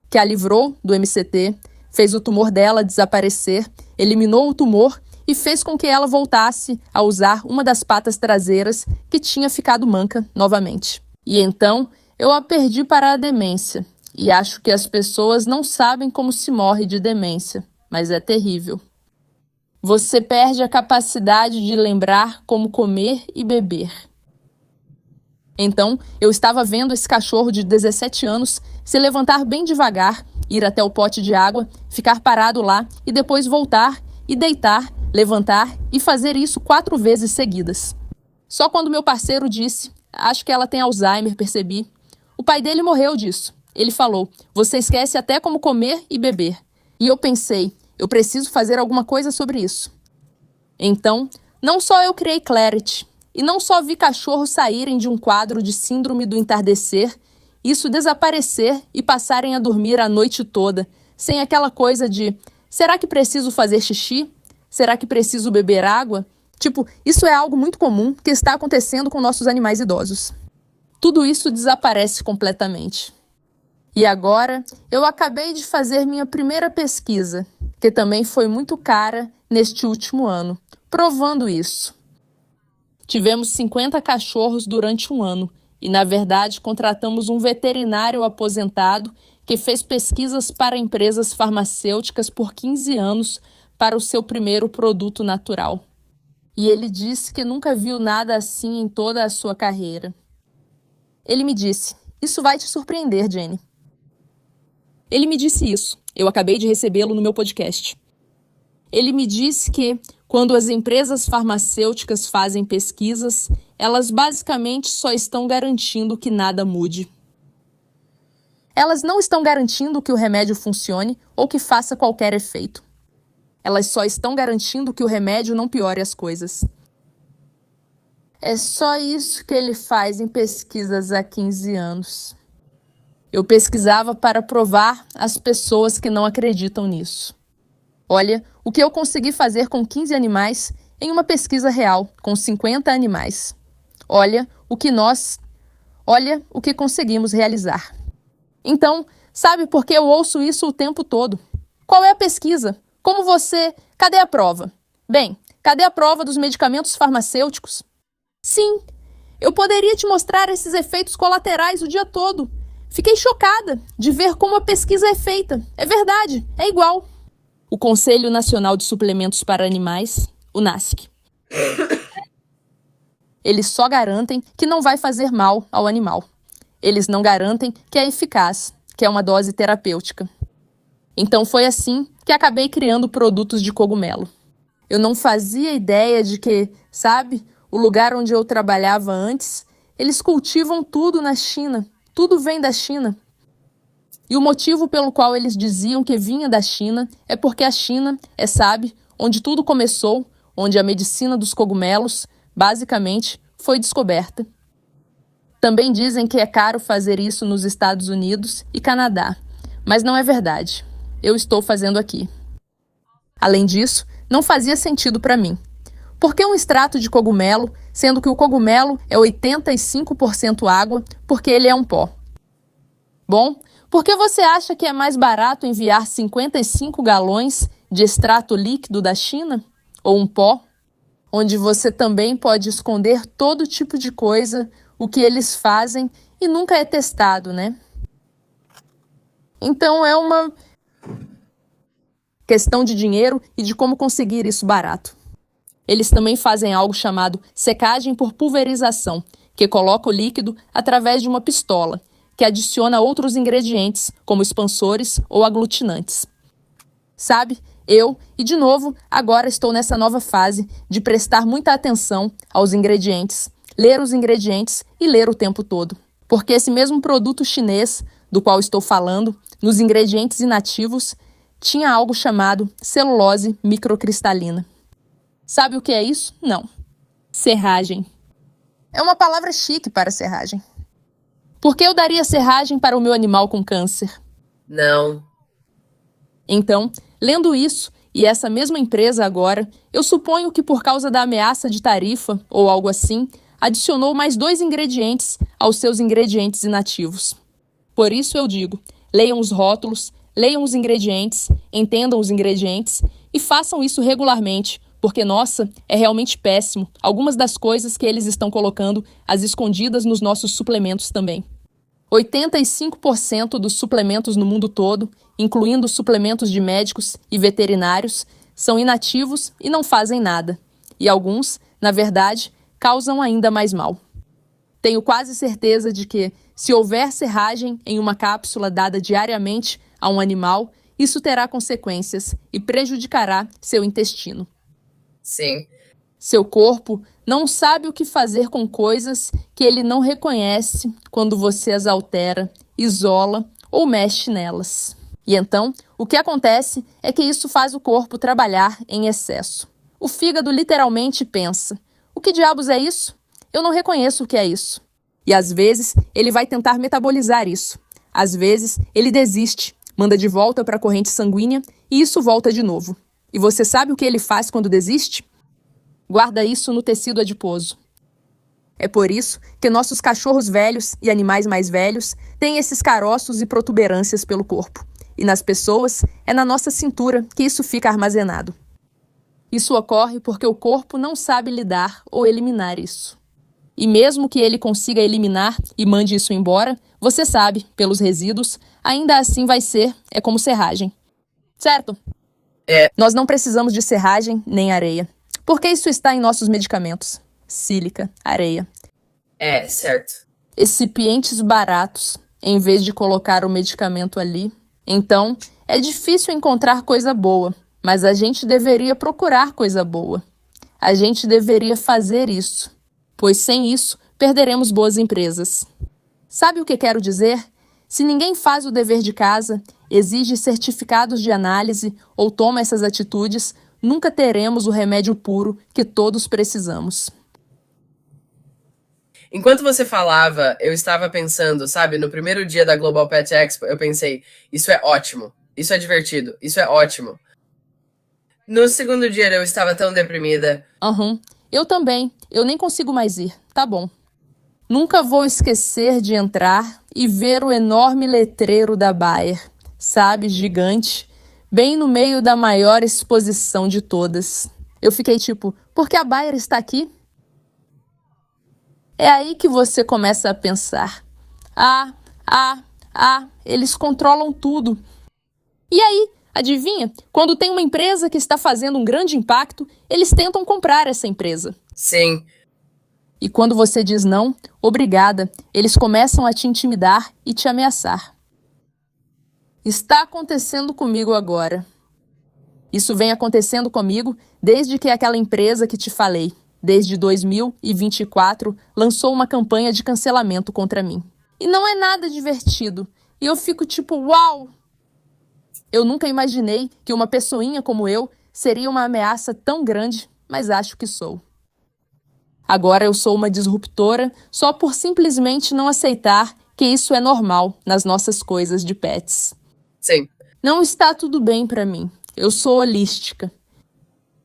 que a livrou do MCT, fez o tumor dela desaparecer, eliminou o tumor e fez com que ela voltasse a usar uma das patas traseiras que tinha ficado manca novamente. E então eu a perdi para a demência. E acho que as pessoas não sabem como se morre de demência, mas é terrível. Você perde a capacidade de lembrar como comer e beber. Então, eu estava vendo esse cachorro de 17 anos se levantar bem devagar, ir até o pote de água, ficar parado lá e depois voltar e deitar, levantar e fazer isso 4 vezes seguidas. Só quando meu parceiro disse, acho que ela tem Alzheimer, percebi. O pai dele morreu disso. Ele falou, você esquece até como comer e beber. E eu pensei, eu preciso fazer alguma coisa sobre isso. Então, não só eu criei Clarity, e não só vi cachorros saírem de um quadro de síndrome do entardecer, isso desaparecer e passarem a dormir a noite toda, sem aquela coisa de: será que preciso fazer xixi? Será que preciso beber água? Tipo, isso é algo muito comum que está acontecendo com nossos animais idosos. Tudo isso desaparece completamente. E agora, eu acabei de fazer minha primeira pesquisa, que também foi muito cara neste último ano, provando isso. Tivemos 50 cachorros durante um ano e, na verdade, contratamos um veterinário aposentado que fez pesquisas para empresas farmacêuticas por 15 anos para o seu primeiro produto natural. E ele disse que nunca viu nada assim em toda a sua carreira. Ele me disse: isso vai te surpreender, Jenny. Ele me disse isso. Eu acabei de recebê-lo no meu podcast. Ele me disse que, quando as empresas farmacêuticas fazem pesquisas, elas basicamente só estão garantindo que nada mude. Elas não estão garantindo que o remédio funcione ou que faça qualquer efeito. Elas só estão garantindo que o remédio não piore as coisas. É só isso que ele faz em pesquisas há 15 anos. Eu pesquisava para provar às pessoas que não acreditam nisso. Olha o que eu consegui fazer com 15 animais em uma pesquisa real, com 50 animais. Olha o que conseguimos realizar. Então, sabe por que eu ouço isso o tempo todo? Qual é a pesquisa? Cadê a prova? Bem, cadê a prova dos medicamentos farmacêuticos? Sim, eu poderia te mostrar esses efeitos colaterais o dia todo. Fiquei chocada de ver como a pesquisa é feita. É verdade, é igual. O Conselho Nacional de Suplementos para Animais, o NASC. Eles só garantem que não vai fazer mal ao animal. Eles não garantem que é eficaz, que é uma dose terapêutica. Então foi assim que acabei criando produtos de cogumelo. Eu não fazia ideia de que, o lugar onde eu trabalhava antes, eles cultivam tudo na China. Tudo vem da China. E o motivo pelo qual eles diziam que vinha da China é porque a China é, onde tudo começou, onde a medicina dos cogumelos, basicamente, foi descoberta. Também dizem que é caro fazer isso nos Estados Unidos e Canadá, mas não é verdade. Eu estou fazendo aqui. Além disso, não fazia sentido para mim. Por que um extrato de cogumelo, sendo que o cogumelo é 85% água, porque ele é um pó? Bom, por que você acha que é mais barato enviar 55 galões de extrato líquido da China? Ou um pó? Onde você também pode esconder todo tipo de coisa, o que eles fazem, e nunca é testado, né? Então é uma questão de dinheiro e de como conseguir isso barato. Eles também fazem algo chamado secagem por pulverização, que coloca o líquido através de uma pistola, que adiciona outros ingredientes, como expansores ou aglutinantes. De novo, agora estou nessa nova fase de prestar muita atenção aos ingredientes, ler os ingredientes e ler o tempo todo. Porque esse mesmo produto chinês, do qual estou falando, nos ingredientes inativos, tinha algo chamado celulose microcristalina. Sabe o que é isso? Não. Serragem. É uma palavra chique para serragem. Por que eu daria serragem para o meu animal com câncer? Não. Então, lendo isso, e essa mesma empresa agora, eu suponho que por causa da ameaça de tarifa, ou algo assim, adicionou mais 2 ingredientes aos seus ingredientes inativos. Por isso eu digo, leiam os rótulos, leiam os ingredientes, entendam os ingredientes e façam isso regularmente, porque, nossa, é realmente péssimo algumas das coisas que eles estão colocando às escondidas nos nossos suplementos também. 85% dos suplementos no mundo todo, incluindo suplementos de médicos e veterinários, são inativos e não fazem nada. E alguns, na verdade, causam ainda mais mal. Tenho quase certeza de que, se houver serragem em uma cápsula dada diariamente a um animal, isso terá consequências e prejudicará seu intestino. Sim. Seu corpo não sabe o que fazer com coisas que ele não reconhece quando você as altera, isola ou mexe nelas. E então, o que acontece é que isso faz o corpo trabalhar em excesso. O fígado literalmente pensa: o que diabos é isso? Eu não reconheço o que é isso. E às vezes ele vai tentar metabolizar isso. Às vezes ele desiste, manda de volta para a corrente sanguínea e isso volta de novo. E você sabe o que ele faz quando desiste? Guarda isso no tecido adiposo. É por isso que nossos cachorros velhos e animais mais velhos têm esses caroços e protuberâncias pelo corpo. E nas pessoas, é na nossa cintura que isso fica armazenado. Isso ocorre porque o corpo não sabe lidar ou eliminar isso. E mesmo que ele consiga eliminar e mande isso embora, você sabe, pelos resíduos, ainda assim vai ser, é como serragem. Certo? Nós não precisamos de serragem nem areia. Porque isso está em nossos medicamentos. Sílica, areia. Certo. Recipientes baratos, em vez de colocar o medicamento ali. Então, é difícil encontrar coisa boa, mas a gente deveria procurar coisa boa. A gente deveria fazer isso, pois sem isso, perderemos boas empresas. Sabe o que quero dizer? Se ninguém faz o dever de casa, exige certificados de análise ou toma essas atitudes, nunca teremos o remédio puro que todos precisamos. Enquanto você falava, eu estava pensando, sabe, no primeiro dia da Global Pet Expo, eu pensei, isso é ótimo, isso é divertido, isso é ótimo. No segundo dia eu estava tão deprimida. Eu também, eu nem consigo mais ir, tá bom. Nunca vou esquecer de entrar e ver o enorme letreiro da Bayer, sabe, gigante, bem no meio da maior exposição de todas. Eu fiquei tipo, por que a Bayer está aqui? É aí que você começa a pensar. Eles controlam tudo. E aí, adivinha? Quando tem uma empresa que está fazendo um grande impacto, eles tentam comprar essa empresa. Sim. E quando você diz não, obrigada, eles começam a te intimidar e te ameaçar. Está acontecendo comigo agora. Isso vem acontecendo comigo desde que aquela empresa que te falei, desde 2024, lançou uma campanha de cancelamento contra mim. E não é nada divertido. E eu fico tipo, uau! Eu nunca imaginei que uma pessoinha como eu seria uma ameaça tão grande, mas acho que sou. Agora eu sou uma disruptora só por simplesmente não aceitar que isso é normal nas nossas coisas de pets. Sim. Não está tudo bem pra mim. Eu sou holística.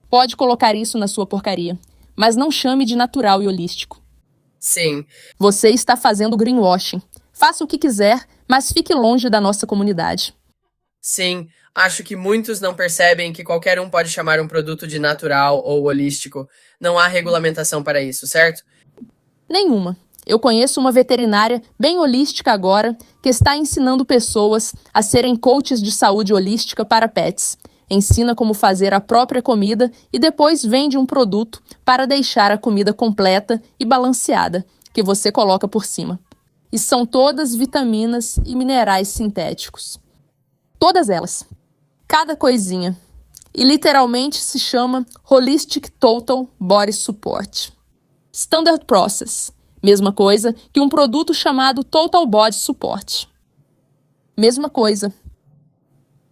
Pode colocar isso na sua porcaria, mas não chame de natural e holístico. Sim. Você está fazendo greenwashing. Faça o que quiser, mas fique longe da nossa comunidade. Sim, acho que muitos não percebem que qualquer um pode chamar um produto de natural ou holístico. Não há regulamentação para isso, certo? Nenhuma. Eu conheço uma veterinária bem holística agora que está ensinando pessoas a serem coaches de saúde holística para pets. Ensina como fazer a própria comida e depois vende um produto para deixar a comida completa e balanceada, que você coloca por cima. E são todas vitaminas e minerais sintéticos. Todas elas. Cada coisinha. E literalmente se chama Holistic Total Body Support. Standard Process. Mesma coisa que um produto chamado Total Body Support. Mesma coisa.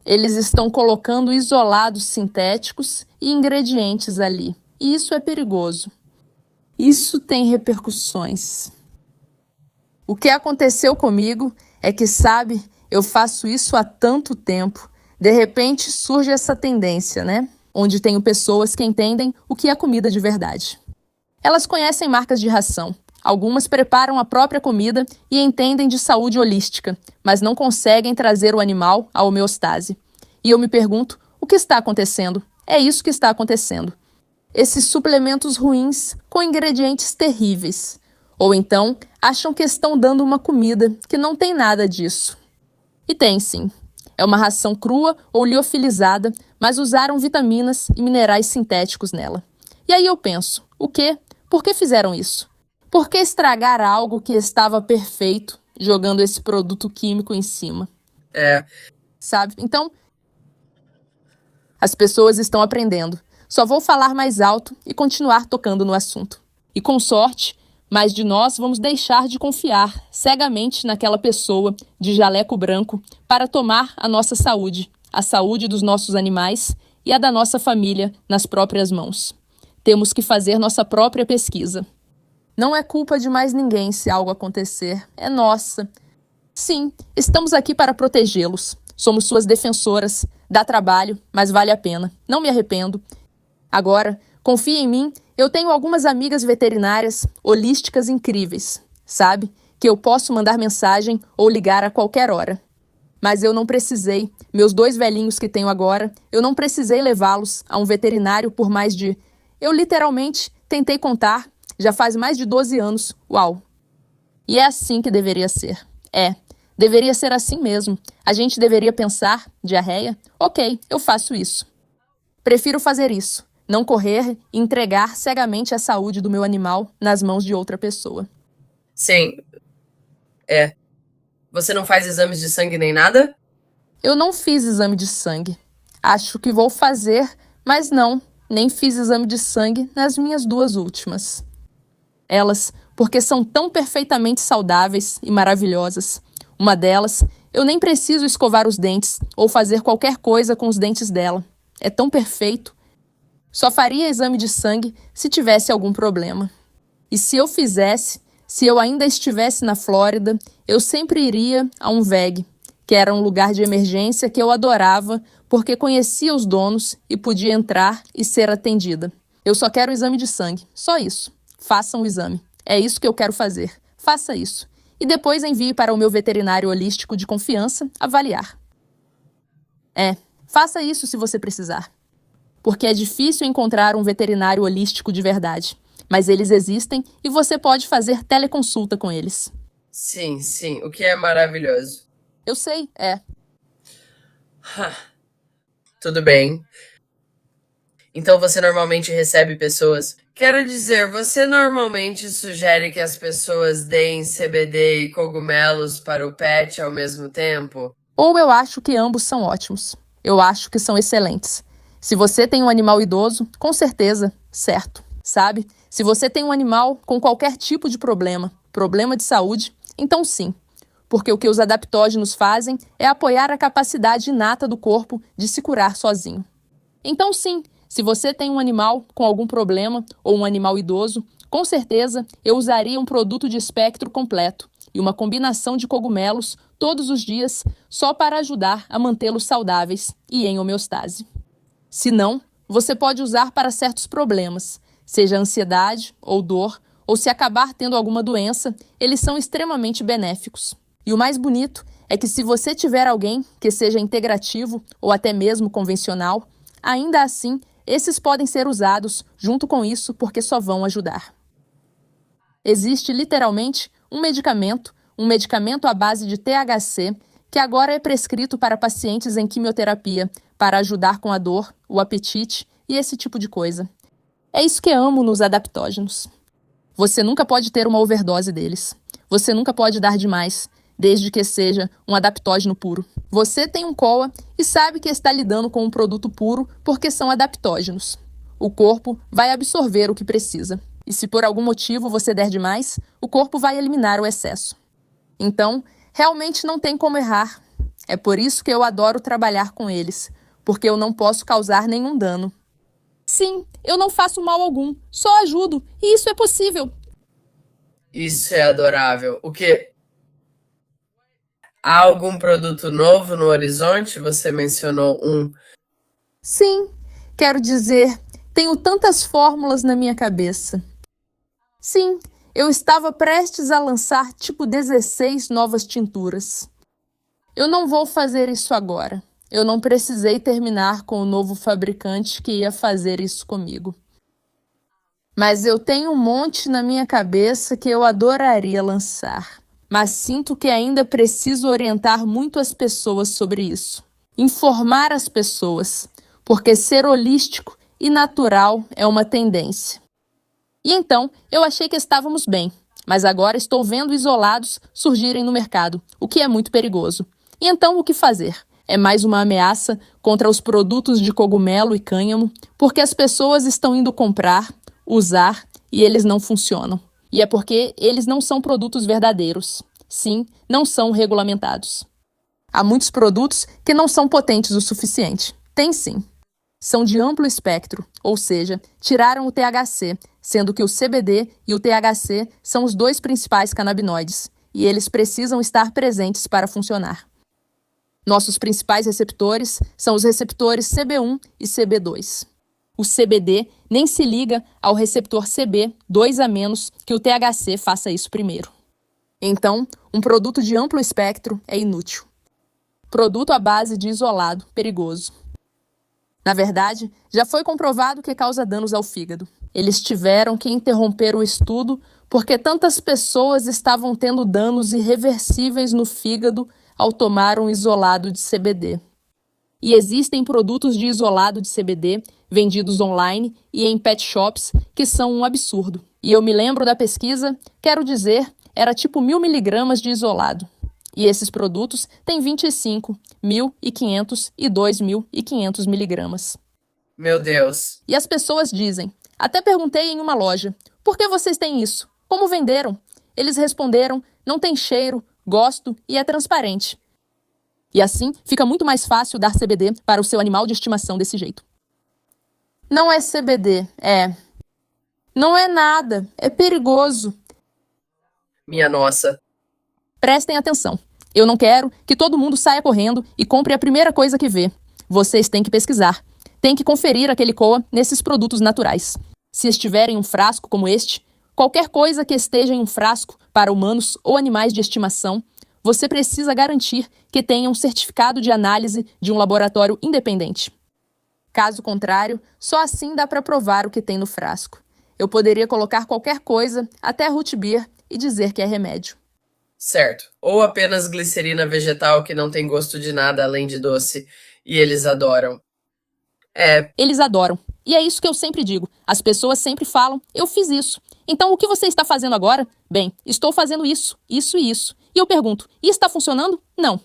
Eles estão colocando isolados sintéticos e ingredientes ali. E isso é perigoso. Isso tem repercussões. O que aconteceu comigo é que, sabe, eu faço isso há tanto tempo. De repente surge essa tendência, né? Onde tenho pessoas que entendem o que é comida de verdade. Elas conhecem marcas de ração. Algumas preparam a própria comida e entendem de saúde holística, mas não conseguem trazer o animal à homeostase. E eu me pergunto, o que está acontecendo? É isso que está acontecendo. Esses suplementos ruins com ingredientes terríveis. Ou então, acham que estão dando uma comida que não tem nada disso. E tem sim. É uma ração crua ou liofilizada, mas usaram vitaminas e minerais sintéticos nela. E aí eu penso, o quê? Por que fizeram isso? Por que estragar algo que estava perfeito, jogando esse produto químico em cima? Sabe? Então, as pessoas estão aprendendo. Só vou falar mais alto e continuar tocando no assunto. E com sorte, mais de nós vamos deixar de confiar cegamente naquela pessoa de jaleco branco para tomar a nossa saúde, a saúde dos nossos animais e a da nossa família nas próprias mãos. Temos que fazer nossa própria pesquisa. Não é culpa de mais ninguém se algo acontecer, é nossa. Sim, estamos aqui para protegê-los. Somos suas defensoras. Dá trabalho, mas vale a pena. Não me arrependo. Agora, confie em mim, eu tenho algumas amigas veterinárias holísticas incríveis, sabe? Que eu posso mandar mensagem ou ligar a qualquer hora. Mas eu não precisei, meus 2 velhinhos que tenho agora, eu não precisei levá-los a um veterinário por mais de... Eu literalmente tentei contar, já faz mais de 12 anos, uau. E é assim que deveria ser. Deveria ser assim mesmo. A gente deveria pensar, diarreia, ok, eu faço isso. Prefiro fazer isso, não correr e entregar cegamente a saúde do meu animal nas mãos de outra pessoa. Sim, Você não faz exames de sangue nem nada? Eu não fiz exame de sangue. Acho que vou fazer, mas não, nem fiz exame de sangue nas minhas 2 últimas. Elas, porque são tão perfeitamente saudáveis e maravilhosas. Uma delas, eu nem preciso escovar os dentes ou fazer qualquer coisa com os dentes dela. É tão perfeito. Só faria exame de sangue se tivesse algum problema. E se eu fizesse, se eu ainda estivesse na Flórida, eu sempre iria a um VEG, que era um lugar de emergência que eu adorava porque conhecia os donos e podia entrar e ser atendida. Eu só quero o exame de sangue, só isso. Façam o exame. É isso que eu quero fazer. Faça isso. E depois envie para o meu veterinário holístico de confiança avaliar. Faça isso se você precisar. Porque é difícil encontrar um veterinário holístico de verdade. Mas eles existem e você pode fazer teleconsulta com eles. Sim, o que é maravilhoso. Eu sei, Tudo bem. Então você normalmente recebe pessoas... Quero dizer, você normalmente sugere que as pessoas deem CBD e cogumelos para o pet ao mesmo tempo? Ou eu acho que ambos são ótimos. Eu acho que são excelentes. Se você tem um animal idoso, com certeza, certo. Sabe? Se você tem um animal com qualquer tipo de problema de saúde, então sim. Porque o que os adaptógenos fazem é apoiar a capacidade inata do corpo de se curar sozinho. Então sim, se você tem um animal com algum problema ou um animal idoso, com certeza eu usaria um produto de espectro completo e uma combinação de cogumelos todos os dias só para ajudar a mantê-los saudáveis e em homeostase. Se não, você pode usar para certos problemas, seja ansiedade ou dor, ou se acabar tendo alguma doença, eles são extremamente benéficos. E o mais bonito é que se você tiver alguém que seja integrativo ou até mesmo convencional, ainda assim, esses podem ser usados junto com isso porque só vão ajudar. Existe literalmente um medicamento à base de THC, que agora é prescrito para pacientes em quimioterapia, para ajudar com a dor, o apetite e esse tipo de coisa. É isso que amo nos adaptógenos. Você nunca pode ter uma overdose deles. Você nunca pode dar demais, desde que seja um adaptógeno puro. Você tem um COA e sabe que está lidando com um produto puro porque são adaptógenos. O corpo vai absorver o que precisa. E se por algum motivo você der demais, o corpo vai eliminar o excesso. Então, realmente não tem como errar. É por isso que eu adoro trabalhar com eles, porque eu não posso causar nenhum dano. Sim, eu não faço mal algum, só ajudo, e isso é possível. Isso é adorável. O quê? Há algum produto novo no horizonte? Você mencionou um. Sim, quero dizer, tenho tantas fórmulas na minha cabeça. Sim, eu estava prestes a lançar tipo 16 novas tinturas. Eu não vou fazer isso agora. Eu não precisei terminar com o novo fabricante que ia fazer isso comigo. Mas eu tenho um monte na minha cabeça que eu adoraria lançar. Mas sinto que ainda preciso orientar muito as pessoas sobre isso. Informar as pessoas, porque ser holístico e natural é uma tendência. E então, eu achei que estávamos bem, mas agora estou vendo isolados surgirem no mercado, o que é muito perigoso. E então, o que fazer? É mais uma ameaça contra os produtos de cogumelo e cânhamo, porque as pessoas estão indo comprar, usar e eles não funcionam. E é porque eles não são produtos verdadeiros. Sim, não são regulamentados. Há muitos produtos que não são potentes o suficiente. Tem sim. São de amplo espectro, ou seja, tiraram o THC, sendo que o CBD e o THC são os 2 principais canabinoides, e eles precisam estar presentes para funcionar. Nossos principais receptores são os receptores CB1 e CB2. O CBD nem se liga ao receptor CB, 2 a menos que o THC faça isso primeiro. Então, um produto de amplo espectro é inútil. Produto à base de isolado, perigoso. Na verdade, já foi comprovado que causa danos ao fígado. Eles tiveram que interromper o estudo porque tantas pessoas estavam tendo danos irreversíveis no fígado ao tomar um isolado de CBD. E existem produtos de isolado de CBD vendidos online e em pet shops que são um absurdo. E eu me lembro da pesquisa, quero dizer, era tipo 1.000 miligramas de isolado. E esses produtos têm 25, 1.500 e 2.500 miligramas. Meu Deus. E as pessoas dizem, até perguntei em uma loja, por que vocês têm isso? Como venderam? Eles responderam, não tem cheiro, gosto e é transparente. E assim, fica muito mais fácil dar CBD para o seu animal de estimação desse jeito. Não é CBD, é. Não é nada, é perigoso. Minha nossa. Prestem atenção. Eu não quero que todo mundo saia correndo e compre a primeira coisa que vê. Vocês têm que pesquisar. Têm que conferir aquele COA nesses produtos naturais. Se estiver em um frasco como este, qualquer coisa que esteja em um frasco para humanos ou animais de estimação, você precisa garantir que tenha um certificado de análise de um laboratório independente. Caso contrário, só assim dá para provar o que tem no frasco. Eu poderia colocar qualquer coisa, até root beer, e dizer que é remédio. Certo. Ou apenas glicerina vegetal que não tem gosto de nada além de doce. E eles adoram. Eles adoram. E é isso que eu sempre digo. As pessoas sempre falam, eu fiz isso. Então o que você está fazendo agora? Bem, estou fazendo isso, isso e isso. E eu pergunto, e está funcionando? Não.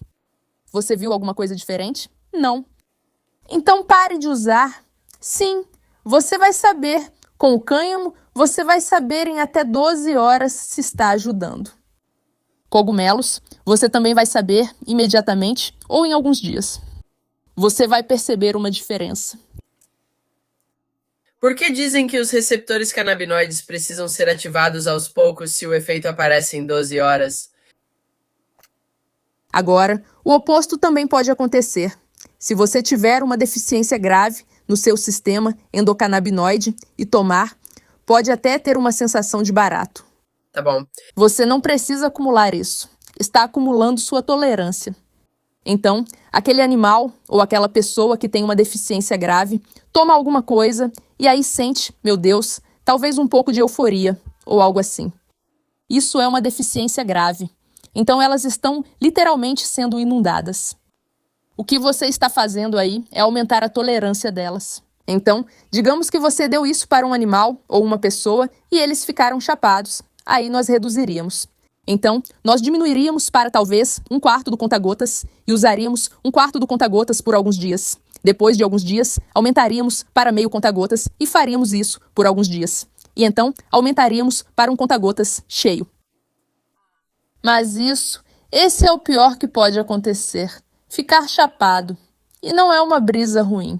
Você viu alguma coisa diferente? Não. Então pare de usar. Sim, você vai saber. Com o cânhamo, você vai saber em até 12 horas se está ajudando. Cogumelos, você também vai saber imediatamente ou em alguns dias. Você vai perceber uma diferença. Por que dizem que os receptores canabinoides precisam ser ativados aos poucos se o efeito aparece em 12 horas? Agora, o oposto também pode acontecer. Se você tiver uma deficiência grave no seu sistema endocannabinoide e tomar, pode até ter uma sensação de barato. Tá bom. Você não precisa acumular isso. Está acumulando sua tolerância. Então, aquele animal ou aquela pessoa que tem uma deficiência grave toma alguma coisa e aí sente, meu Deus, talvez um pouco de euforia ou algo assim. Isso é uma deficiência grave. Então, elas estão literalmente sendo inundadas. O que você está fazendo aí é aumentar a tolerância delas. Então, digamos que você deu isso para um animal ou uma pessoa e eles ficaram chapados. Aí nós reduziríamos. Então, nós diminuiríamos para talvez 1/4 do conta-gotas e usaríamos 1/4 do conta-gotas por alguns dias. Depois de alguns dias, aumentaríamos para meio conta-gotas e faríamos isso por alguns dias. E então, aumentaríamos para um conta-gotas cheio. Mas esse é o pior que pode acontecer. Ficar chapado. E não é uma brisa ruim.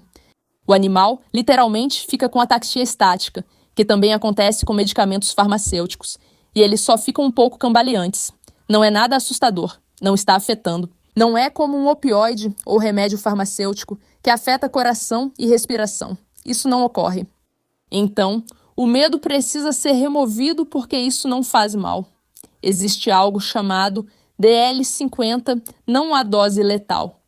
O animal, literalmente, fica com ataxia estática, que também acontece com medicamentos farmacêuticos. E eles só ficam um pouco cambaleantes. Não é nada assustador, não está afetando. Não é como um opioide ou remédio farmacêutico que afeta coração e respiração. Isso não ocorre. Então, o medo precisa ser removido porque isso não faz mal. Existe algo chamado DL50, não a dose letal.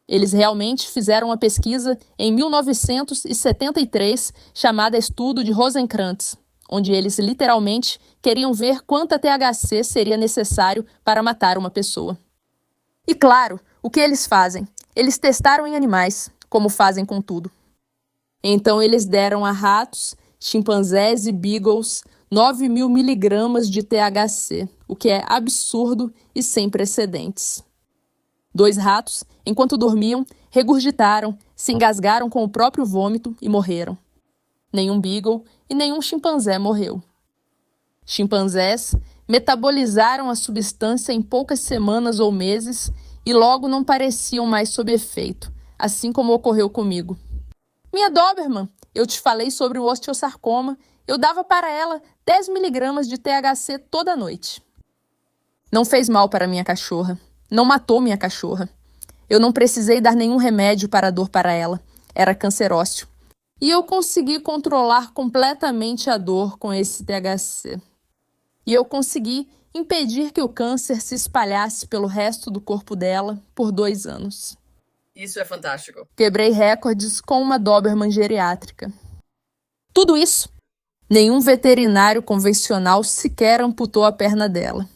Eles realmente fizeram uma pesquisa em 1973 chamada Estudo de Rosenkrantz, onde eles literalmente queriam ver quanta THC seria necessário para matar uma pessoa. E claro, o que eles fazem? Eles testaram em animais, como fazem com tudo. Então eles deram a ratos, chimpanzés e beagles 9.000 miligramas de THC, o que é absurdo e sem precedentes. 2 ratos, enquanto dormiam, regurgitaram, se engasgaram com o próprio vômito e morreram. Nenhum beagle e nenhum chimpanzé morreu. Chimpanzés metabolizaram a substância em poucas semanas ou meses e logo não pareciam mais sob efeito, assim como ocorreu comigo. Minha Doberman, eu te falei sobre o osteosarcoma, eu dava para ela 10 miligramas de THC toda noite. Não fez mal para minha cachorra, não matou minha cachorra. Eu não precisei dar nenhum remédio para a dor para ela. Era cancerócio. E eu consegui controlar completamente a dor com esse THC. E eu consegui impedir que o câncer se espalhasse pelo resto do corpo dela por 2 anos. Isso é fantástico. Quebrei recordes com uma Doberman geriátrica. Tudo isso, nenhum veterinário convencional sequer amputou a perna dela.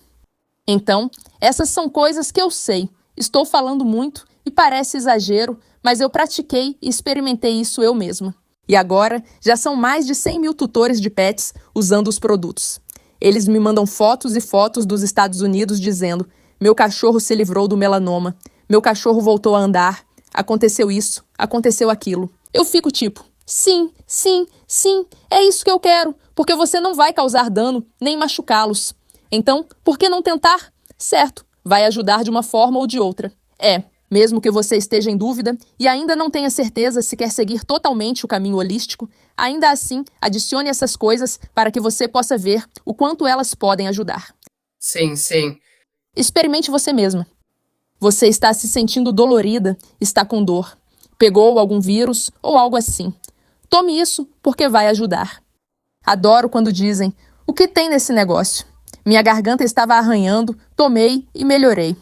Então, essas são coisas que eu sei. Estou falando muito e parece exagero, mas eu pratiquei e experimentei isso eu mesma. E agora, já são mais de 100 mil tutores de pets usando os produtos. Eles me mandam fotos e fotos dos Estados Unidos dizendo: meu cachorro se livrou do melanoma, meu cachorro voltou a andar, aconteceu isso, aconteceu aquilo. Eu fico tipo, sim, sim, sim, é isso que eu quero, porque você não vai causar dano nem machucá-los. Então, por que não tentar? Certo, vai ajudar de uma forma ou de outra. Mesmo que você esteja em dúvida e ainda não tenha certeza se quer seguir totalmente o caminho holístico, ainda assim, adicione essas coisas para que você possa ver o quanto elas podem ajudar. Sim, sim. Experimente você mesma. Você está se sentindo dolorida, está com dor, pegou algum vírus ou algo assim. Tome isso porque vai ajudar. Adoro quando dizem, o que tem nesse negócio? Minha garganta estava arranhando, tomei e melhorei.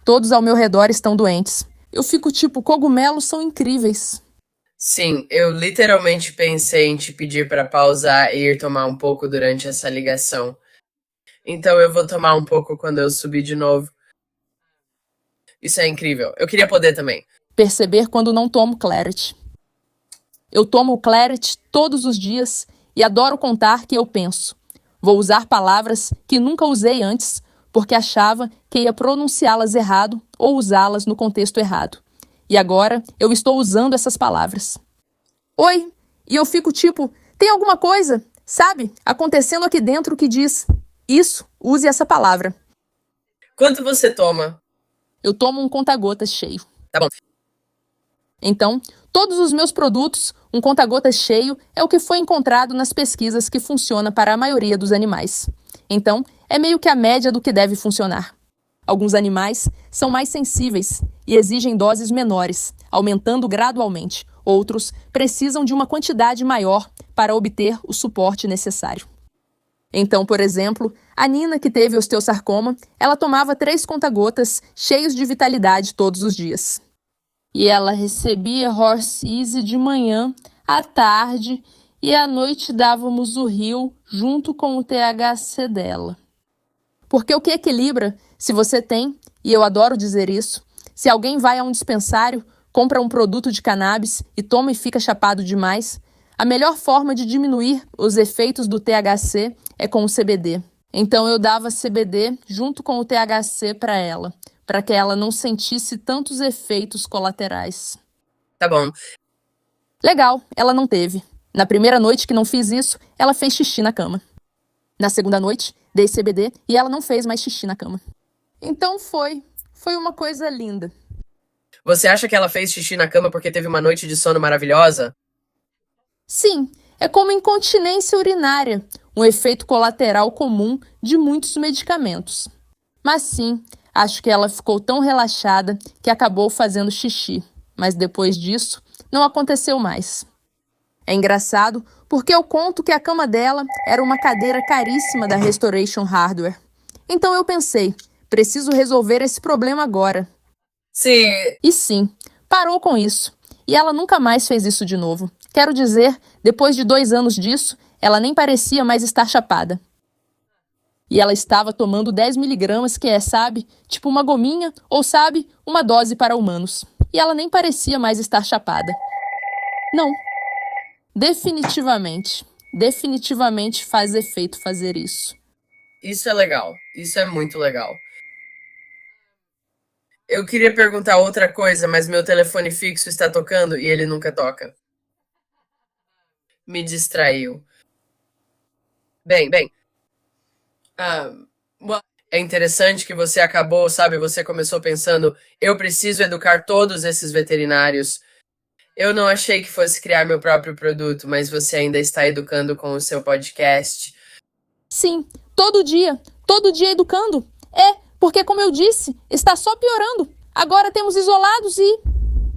Todos ao meu redor estão doentes. Eu fico tipo, cogumelos são incríveis. Sim, eu literalmente pensei em te pedir para pausar e ir tomar um pouco durante essa ligação. Então eu vou tomar um pouco quando eu subir de novo. Isso é incrível. Eu queria poder também. Perceber quando não tomo Clarity. Eu tomo o Clarity todos os dias e adoro contar que eu penso. Vou usar palavras que nunca usei antes, porque achava que ia pronunciá-las errado ou usá-las no contexto errado. E agora eu estou usando essas palavras. Oi! E eu fico tipo, tem alguma coisa, sabe, acontecendo aqui dentro que diz, isso, use essa palavra. Quanto você toma? Eu tomo um conta-gotas cheio. Tá bom. Então, todos os meus produtos, um conta-gotas cheio é o que foi encontrado nas pesquisas que funciona para a maioria dos animais. Então, é meio que a média do que deve funcionar. Alguns animais são mais sensíveis e exigem doses menores, aumentando gradualmente. Outros precisam de uma quantidade maior para obter o suporte necessário. Então, por exemplo, a Nina, que teve osteosarcoma, ela tomava 3 conta-gotas cheios de vitalidade todos os dias. E ela recebia Horse Easy de manhã, à tarde e à noite dávamos o Rio junto com o THC dela. Porque o que equilibra, se você tem, e eu adoro dizer isso, se alguém vai a um dispensário, compra um produto de cannabis e toma e fica chapado demais, a melhor forma de diminuir os efeitos do THC é com o CBD. Então eu dava CBD junto com o THC para ela, para que ela não sentisse tantos efeitos colaterais. Tá bom. Legal, ela não teve. Na primeira noite que não fiz isso, ela fez xixi na cama. Na segunda noite, dei CBD e ela não fez mais xixi na cama. Então foi uma coisa linda. Você acha que ela fez xixi na cama porque teve uma noite de sono maravilhosa? Sim, é como incontinência urinária, um efeito colateral comum de muitos medicamentos. Mas sim, acho que ela ficou tão relaxada que acabou fazendo xixi, mas depois disso não aconteceu mais. É engraçado porque eu conto que a cama dela era uma cadeira caríssima da Restoration Hardware. Então eu pensei, preciso resolver esse problema agora. Sim. E sim, parou com isso. E ela nunca mais fez isso de novo. Quero dizer, depois de 2 anos disso, ela nem parecia mais estar chapada. E ela estava tomando 10 miligramas, que é, sabe, tipo uma gominha, ou sabe, uma dose para humanos. E ela nem parecia mais estar chapada. Não. Definitivamente faz efeito fazer isso. Isso é legal. Isso é muito legal. Eu queria perguntar outra coisa, mas meu telefone fixo está tocando e ele nunca toca. Me distraiu. Bem. É interessante que você acabou, sabe? Você começou pensando, eu preciso educar todos esses veterinários. Eu não achei que fosse criar meu próprio produto, mas você ainda está educando com o seu podcast. Sim, todo dia educando. Porque como eu disse, está só piorando. Agora temos isolados e...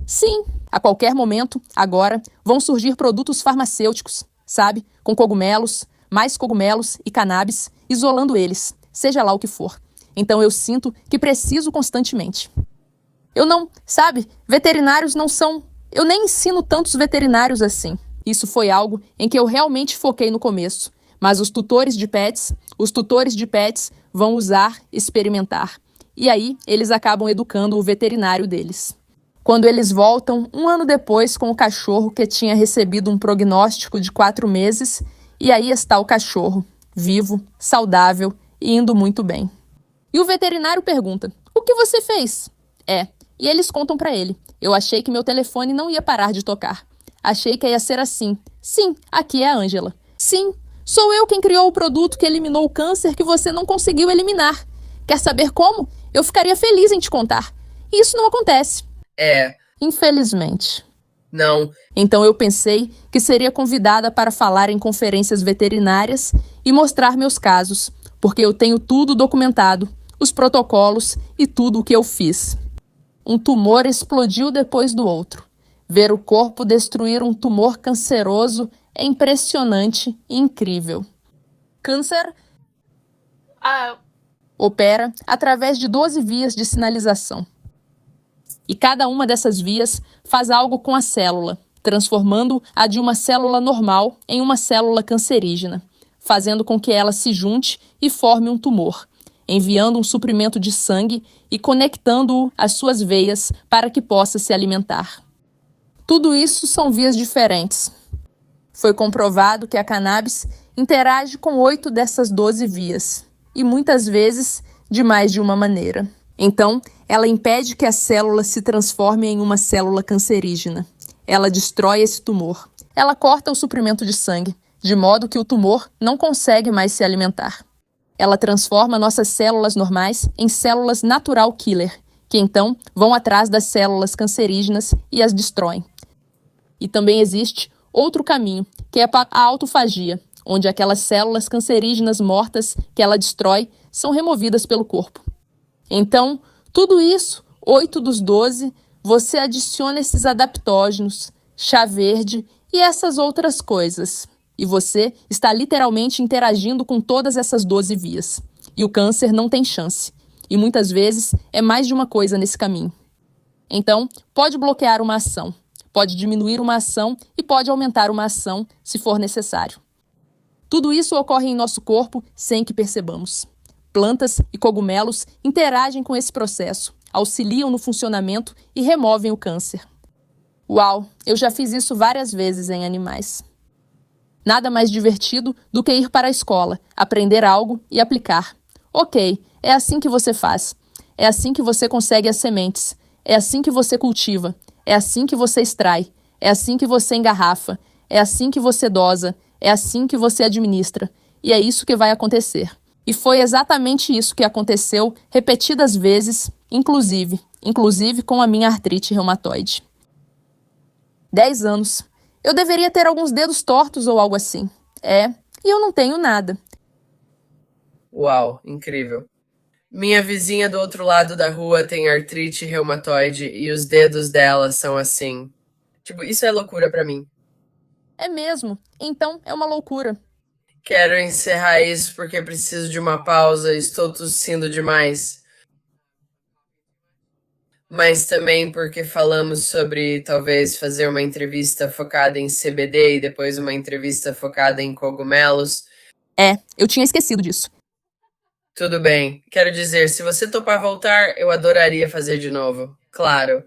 Sim, a qualquer momento, agora, vão surgir produtos farmacêuticos, sabe? Com cogumelos, mais cogumelos e cannabis, isolando eles, seja lá o que for. Então eu sinto que preciso constantemente. Eu não, sabe, veterinários não são... Eu nem ensino tantos veterinários assim. Isso foi algo em que eu realmente foquei no começo. Mas os tutores de pets vão usar, experimentar. E aí, eles acabam educando o veterinário deles. Quando eles voltam, 1 ano depois, com o cachorro que tinha recebido um prognóstico de 4 meses, e aí está o cachorro, vivo, saudável e indo muito bem. E o veterinário pergunta, o que você fez? E eles contam para ele, eu achei que meu telefone não ia parar de tocar. Achei que ia ser assim. Sim, aqui é a Ângela. Sim, sou eu quem criou o produto que eliminou o câncer que você não conseguiu eliminar. Quer saber como? Eu ficaria feliz em te contar. E isso não acontece. Infelizmente. Não. Então eu pensei que seria convidada para falar em conferências veterinárias e mostrar meus casos, porque eu tenho tudo documentado, os protocolos e tudo o que eu fiz. Um tumor explodiu depois do outro. Ver o corpo destruir um tumor canceroso é impressionante e incrível. Câncer opera através de 12 vias de sinalização. E cada uma dessas vias faz algo com a célula, transformando-a de uma célula normal em uma célula cancerígena, fazendo com que ela se junte e forme um tumor, enviando um suprimento de sangue e conectando-o às suas veias para que possa se alimentar. Tudo isso são vias diferentes. Foi comprovado que a cannabis interage com 8 dessas 12 vias, e muitas vezes de mais de uma maneira. Então, ela impede que a célula se transforme em uma célula cancerígena. Ela destrói esse tumor. Ela corta o suprimento de sangue, de modo que o tumor não consegue mais se alimentar. Ela transforma nossas células normais em células natural killer, que então vão atrás das células cancerígenas e as destroem. E também existe outro caminho, que é a autofagia, onde aquelas células cancerígenas mortas que ela destrói são removidas pelo corpo. Então, tudo isso, 8 dos 12, você adiciona esses adaptógenos, chá verde e essas outras coisas. E você está literalmente interagindo com todas essas 12 vias. E o câncer não tem chance. E muitas vezes é mais de uma coisa nesse caminho. Então, pode bloquear uma ação, pode diminuir uma ação e pode aumentar uma ação se for necessário. Tudo isso ocorre em nosso corpo sem que percebamos. Plantas e cogumelos interagem com esse processo, auxiliam no funcionamento e removem o câncer. Uau, eu já fiz isso várias vezes em animais. Nada mais divertido do que ir para a escola, aprender algo e aplicar. Ok, é assim que você faz. É assim que você consegue as sementes. É assim que você cultiva. É assim que você extrai. É assim que você engarrafa. É assim que você dosa. É assim que você administra. E é isso que vai acontecer. E foi exatamente isso que aconteceu repetidas vezes, inclusive com a minha artrite reumatoide. 10 anos. Eu deveria ter alguns dedos tortos ou algo assim. E eu não tenho nada. Uau, incrível. Minha vizinha do outro lado da rua tem artrite reumatoide e os dedos dela são assim. Tipo, isso é loucura pra mim. É mesmo? Então é uma loucura. Quero encerrar isso porque preciso de uma pausa, estou tossindo demais. Mas também porque falamos sobre talvez fazer uma entrevista focada em CBD e depois uma entrevista focada em cogumelos. Eu tinha esquecido disso. Tudo bem. Quero dizer, se você topar voltar, eu adoraria fazer de novo. Claro.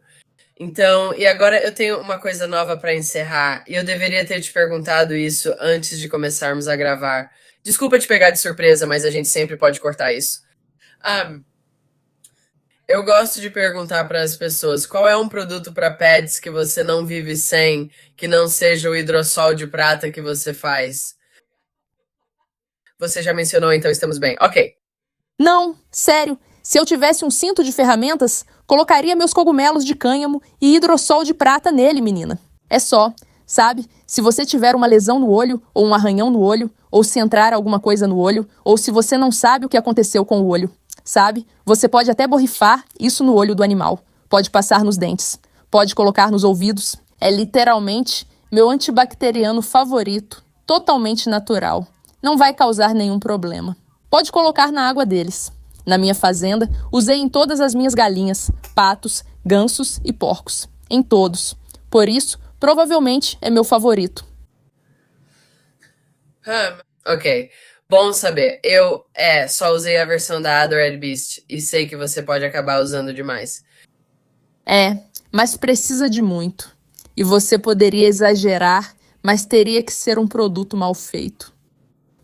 Então, e agora eu tenho uma coisa nova para encerrar. E eu deveria ter te perguntado isso antes de começarmos a gravar. Desculpa te pegar de surpresa, mas a gente sempre pode cortar isso. Eu gosto de perguntar para as pessoas qual é um produto para pets que você não vive sem, que não seja o hidrossol de prata que você faz. Você já mencionou, então estamos bem. Ok. Não, sério. Se eu tivesse um cinto de ferramentas, colocaria meus cogumelos de cânhamo e hidrossol de prata nele, menina. É só, sabe? Se você tiver uma lesão no olho, ou um arranhão no olho, ou se entrar alguma coisa no olho, ou se você não sabe o que aconteceu com o olho, sabe? Você pode até borrifar isso no olho do animal. Pode passar nos dentes, pode colocar nos ouvidos. É literalmente meu antibacteriano favorito, totalmente natural. Não vai causar nenhum problema. Pode colocar na água deles. Na minha fazenda, usei em todas as minhas galinhas, patos, gansos e porcos. Em todos. Por isso, provavelmente é meu favorito. Ok. Bom saber. Eu, só usei a versão da Adored Beast e sei que você pode acabar usando demais. Mas precisa de muito. E você poderia exagerar, mas teria que ser um produto mal feito.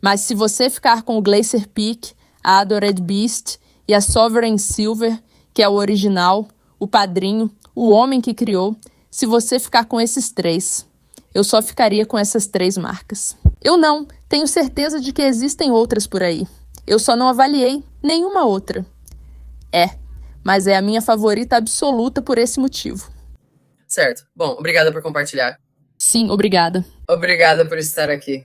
Mas se você ficar com o Glacier Peak, a Adored Beast e a Sovereign Silver, que é o original, o padrinho, o homem que criou, se você ficar com esses 3, eu só ficaria com essas 3 marcas. Eu não, tenho certeza de que existem outras por aí. Eu só não avaliei nenhuma outra. Mas é a minha favorita absoluta por esse motivo. Certo. Bom, obrigada por compartilhar. Sim, obrigada. Obrigada por estar aqui.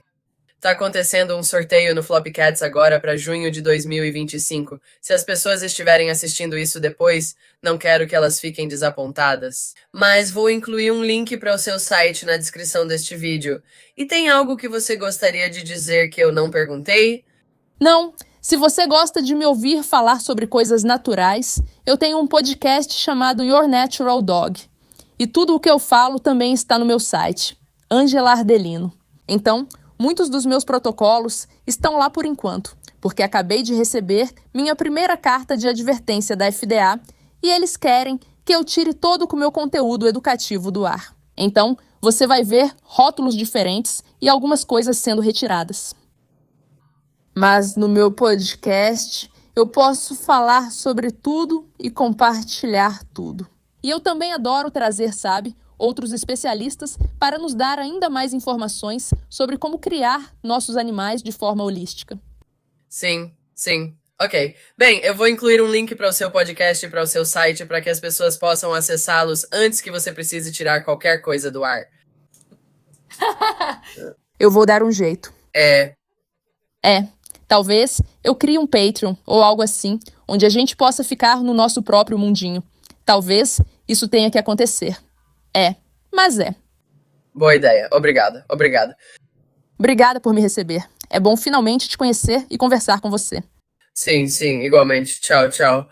Tá acontecendo um sorteio no Flopcats agora para junho de 2025. Se as pessoas estiverem assistindo isso depois, não quero que elas fiquem desapontadas. Mas vou incluir um link para o seu site na descrição deste vídeo. E tem algo que você gostaria de dizer que eu não perguntei? Não, se você gosta de me ouvir falar sobre coisas naturais, eu tenho um podcast chamado Your Natural Dog. E tudo o que eu falo também está no meu site, Ângela Ardelino. Então, muitos dos meus protocolos estão lá por enquanto, porque acabei de receber minha primeira carta de advertência da FDA e eles querem que eu tire todo o meu conteúdo educativo do ar. Então, você vai ver rótulos diferentes e algumas coisas sendo retiradas. Mas no meu podcast, eu posso falar sobre tudo e compartilhar tudo. E eu também adoro trazer, outros especialistas para nos dar ainda mais informações sobre como criar nossos animais de forma holística. Sim. Ok. Bem, eu vou incluir um link para o seu podcast e para o seu site para que as pessoas possam acessá-los antes que você precise tirar qualquer coisa do ar. Eu vou dar um jeito. Talvez eu crie um Patreon ou algo assim, onde a gente possa ficar no nosso próprio mundinho. Talvez isso tenha que acontecer. Mas é. Boa ideia. Obrigada. Obrigada por me receber. É bom finalmente te conhecer e conversar com você. Sim, igualmente. Tchau.